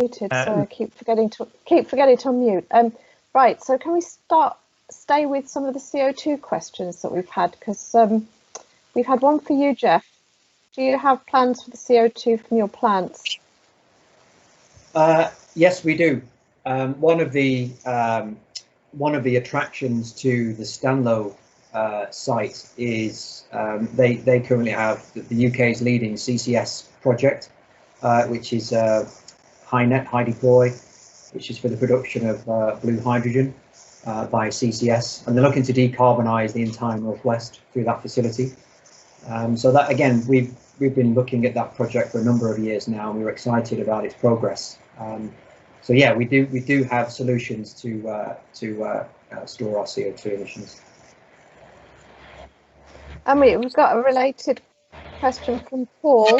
Muted, so I keep forgetting to unmute. Right, so can we stay with some of the CO2 questions that we've had, because we've had one for you, Jeff. Do you have plans for the CO2 from your plants? Yes, we do. One of the attractions to the Stanlow site is they currently have the UK's leading CCS project, which is HyNet, high deploy, which is for the production of blue hydrogen by CCS, and they're looking to decarbonise the entire Northwest through that facility. So that, again, we've been looking at that project for a number of years now, and we're excited about its progress. So yeah, we do have solutions to store our CO2 emissions. And we've got a related question from Paul,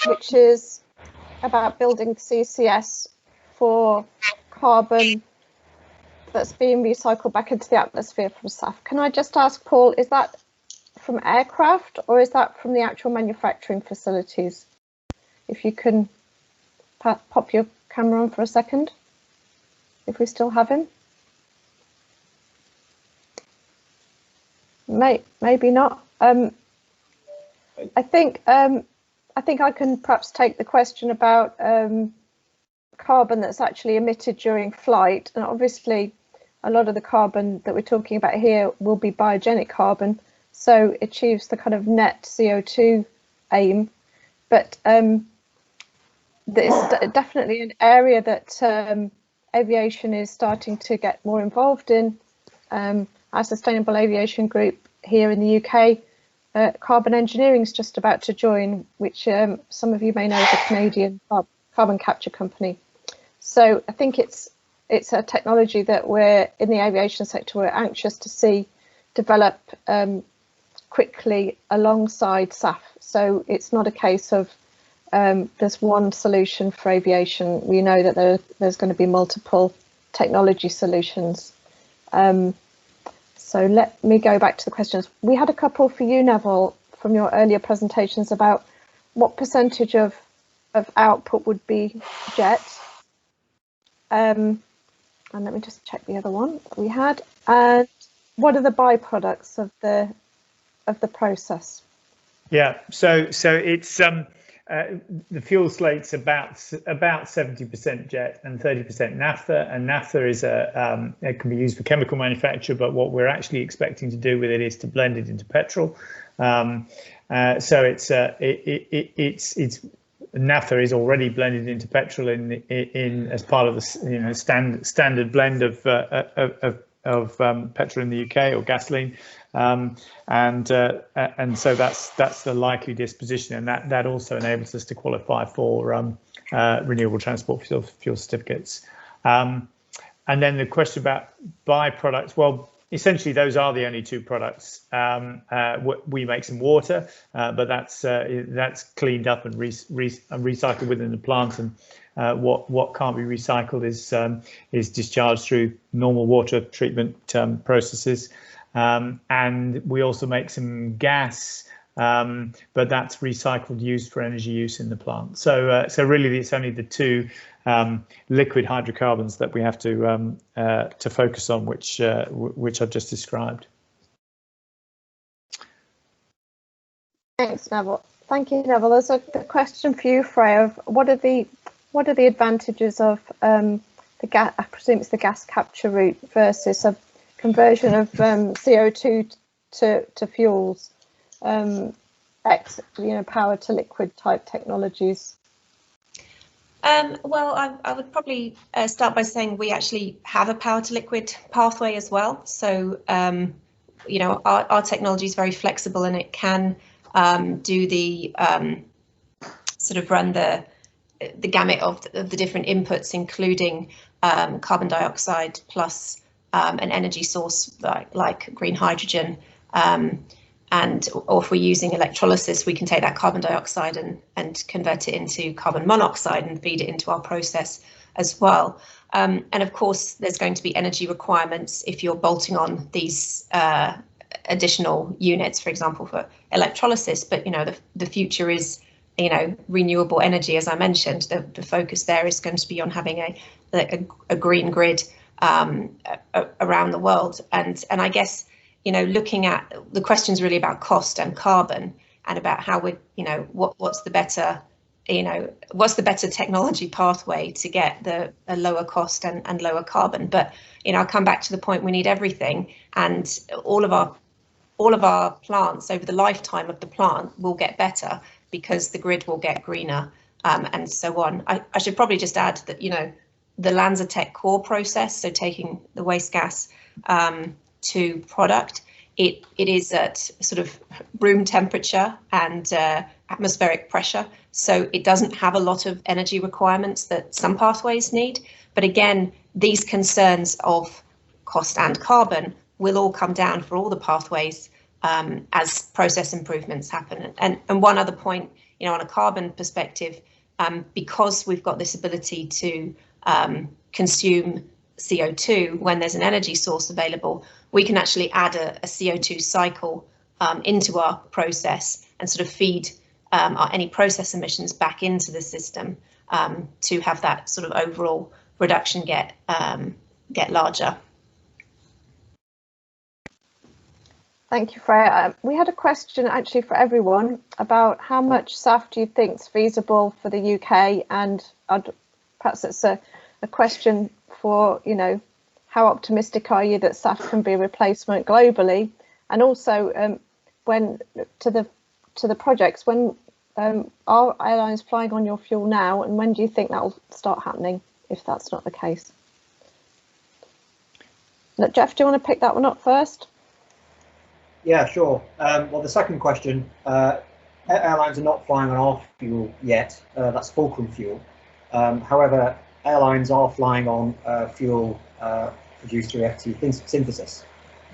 which is about building CCS for carbon that's being recycled back into the atmosphere from SAF. Can I just ask, Paul, is that from aircraft or is that from the actual manufacturing facilities? If you can pop your camera on for a second, if we still have him. Maybe not. I think I can perhaps take the question about carbon that's actually emitted during flight, and obviously a lot of the carbon that we're talking about here will be biogenic carbon, so it achieves the kind of net CO2 aim. But it's definitely an area that aviation is starting to get more involved in. Our Sustainable Aviation Group here in the UK, Carbon Engineering is just about to join, which some of you may know is a Canadian carbon capture company. So I think it's a technology that we're in the aviation sector, we're anxious to see develop quickly alongside SAF. So it's not a case of there's one solution for aviation. We know that there's going to be multiple technology solutions. So let me go back to the questions. We had a couple for you, Neville, from your earlier presentations about what percentage of output would be jet. And let me just check the other one we had. And what are the byproducts of the process? Yeah, so it's the fuel slate's about 70% jet and 30% naphtha, and naphtha is it can be used for chemical manufacture, but what we're actually expecting to do with it is to blend it into petrol. So it's naphtha is already blended into petrol in as part of the standard blend of petrol in the UK, or gasoline, and so that's the likely disposition, and that also enables us to qualify for renewable transport fuel certificates. And then the question about byproducts, well, essentially those are the only two products. We make some water, but that's cleaned up and recycled within the plant, and what can't be recycled is discharged through normal water treatment processes. And we also make some gas, but that's recycled, used for energy use in the plant. So really, it's only the two liquid hydrocarbons that we have to focus on, which I've just described. Thanks, Neville. Thank you, Neville. There's a question for you, Freya. What are the advantages of the gas? I presume it's the gas capture route versus a conversion of CO2 to fuels, power to liquid type technologies? Well, I would probably start by saying we actually have a power to liquid pathway as well. So, our technology is very flexible, and it can do the sort of run the gamut of the different inputs, including carbon dioxide plus an energy source like green hydrogen. Or if we're using electrolysis, we can take that carbon dioxide and convert it into carbon monoxide and feed it into our process as well. And of course, there's going to be energy requirements if you're bolting on these additional units, for example, for electrolysis. But the future is renewable energy, as I mentioned. The focus there is going to be on having a green grid around the world, and I guess looking at the questions really about cost and carbon, and about how what's the better technology pathway to get a lower cost and lower carbon. But I'll come back to the point, we need everything, and all of our plants over the lifetime of the plant will get better because the grid will get greener, and so on. I should probably just add that the Lanzatech core process, so taking the waste gas to product, it is at sort of room temperature and atmospheric pressure, so it doesn't have a lot of energy requirements that some pathways need. But again, these concerns of cost and carbon will all come down for all the pathways as process improvements happen. And one other point, on a carbon perspective, because we've got this ability to consume CO2 when there's an energy source available, we can actually add a CO2 cycle into our process and sort of feed any process emissions back into the system to have that sort of overall reduction get larger. Thank you, Freya. We had a question actually for everyone about how much SAF do you think is feasible for the UK, and perhaps it's a question for, how optimistic are you that SAF can be a replacement globally? And also, when to the projects, when are airlines flying on your fuel now, and when do you think that will start happening, if that's not the case? Look, Jeff, do you want to pick that one up first? Yeah, sure. Well, the second question, airlines are not flying on our fuel yet. That's Fulcrum fuel. However, airlines are flying on fuel produced through FT synthesis.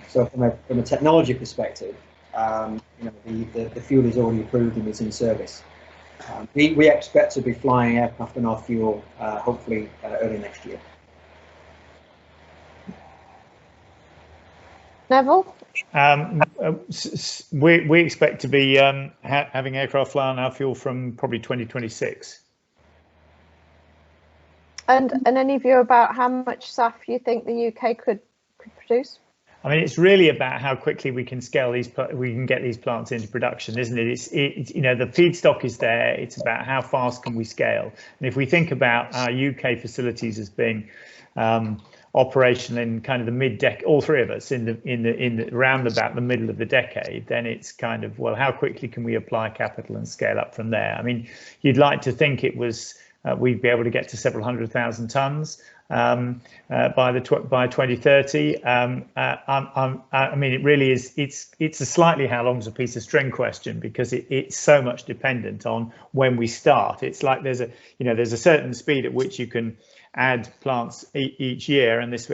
So from a technology perspective, the fuel is already approved and is in service. We expect to be flying aircraft on our fuel hopefully early next year. Neville? We expect to be having aircraft fly on our fuel from probably 2026. And any view about how much SAF you think the UK could produce? I mean, it's really about how quickly we can scale these, we can get these plants into production, isn't it? It's you know, the feedstock is there. It's about how fast can we scale. And if we think about our UK facilities as being operational in kind of the mid-decade, all three of us in the around about the middle of the decade, then it's kind of, well, how quickly can we apply capital and scale up from there? I mean, you'd like to think it was we'd be able to get to several 100,000 tonnes by 2030. I mean, it really is. It's a slightly how long's a piece of string question, because it's so much dependent on when we start. It's like there's a certain speed at which you can add plants each year, and this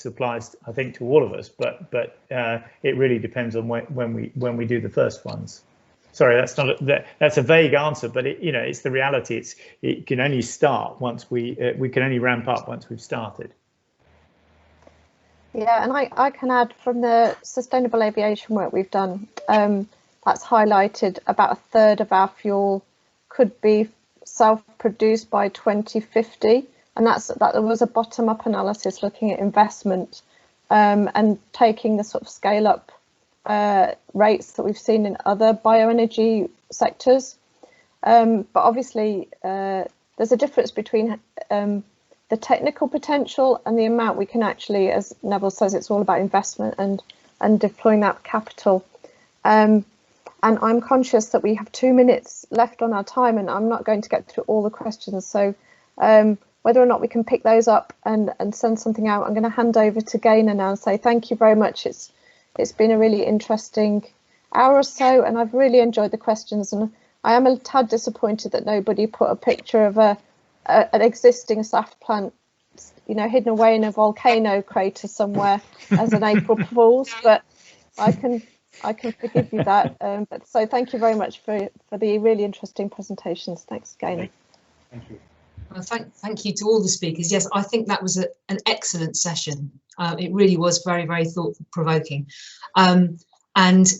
applies, I think, to all of us. But it really depends on when we do the first ones. Sorry, that's a vague answer, but it's the reality. It can only start once we can only ramp up once we've started. Yeah, and I can add from the sustainable aviation work we've done, that's highlighted about a third of our fuel could be self-produced by 2050, and that was a bottom-up analysis looking at investment and taking the sort of scale-up rates that we've seen in other bioenergy sectors, but obviously there's a difference between the technical potential and the amount we can actually, as Neville says, it's all about investment and deploying that capital. And I'm conscious that we have 2 minutes left on our time, and I'm not going to get through all the questions, so whether or not we can pick those up and send something out, I'm going to hand over to Gaynor now and say thank you very much. It's been a really interesting hour or so, and I've really enjoyed the questions, and I am a tad disappointed that nobody put a picture of an existing SAF plant, hidden away in a volcano crater somewhere as an April Fool's, but I can forgive you that. But so thank you very much for the really interesting presentations. Thanks, Gaynor. Thank you. Well, thank you to all the speakers. Yes, I think that was an excellent session. It really was very, very thought-provoking. And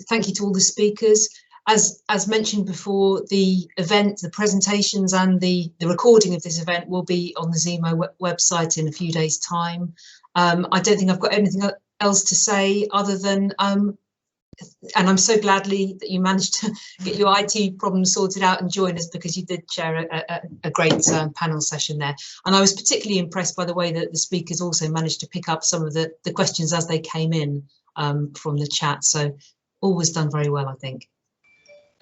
thank you to all the speakers. As mentioned before, the event, the presentations and the recording of this event will be on the Zemo website in a few days' time. I don't think I've got anything else to say other than, and I'm so glad, Leigh, that you managed to get your IT problems sorted out and join us, because you did chair a great panel session there. And I was particularly impressed by the way that the speakers also managed to pick up some of the questions as they came in from the chat. So all was done very well, I think.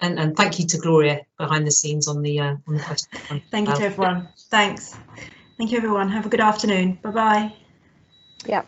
And thank you to Gloria behind the scenes on the question. Thank you to everyone. Thanks. Thank you, everyone. Have a good afternoon. Bye-bye. Yeah.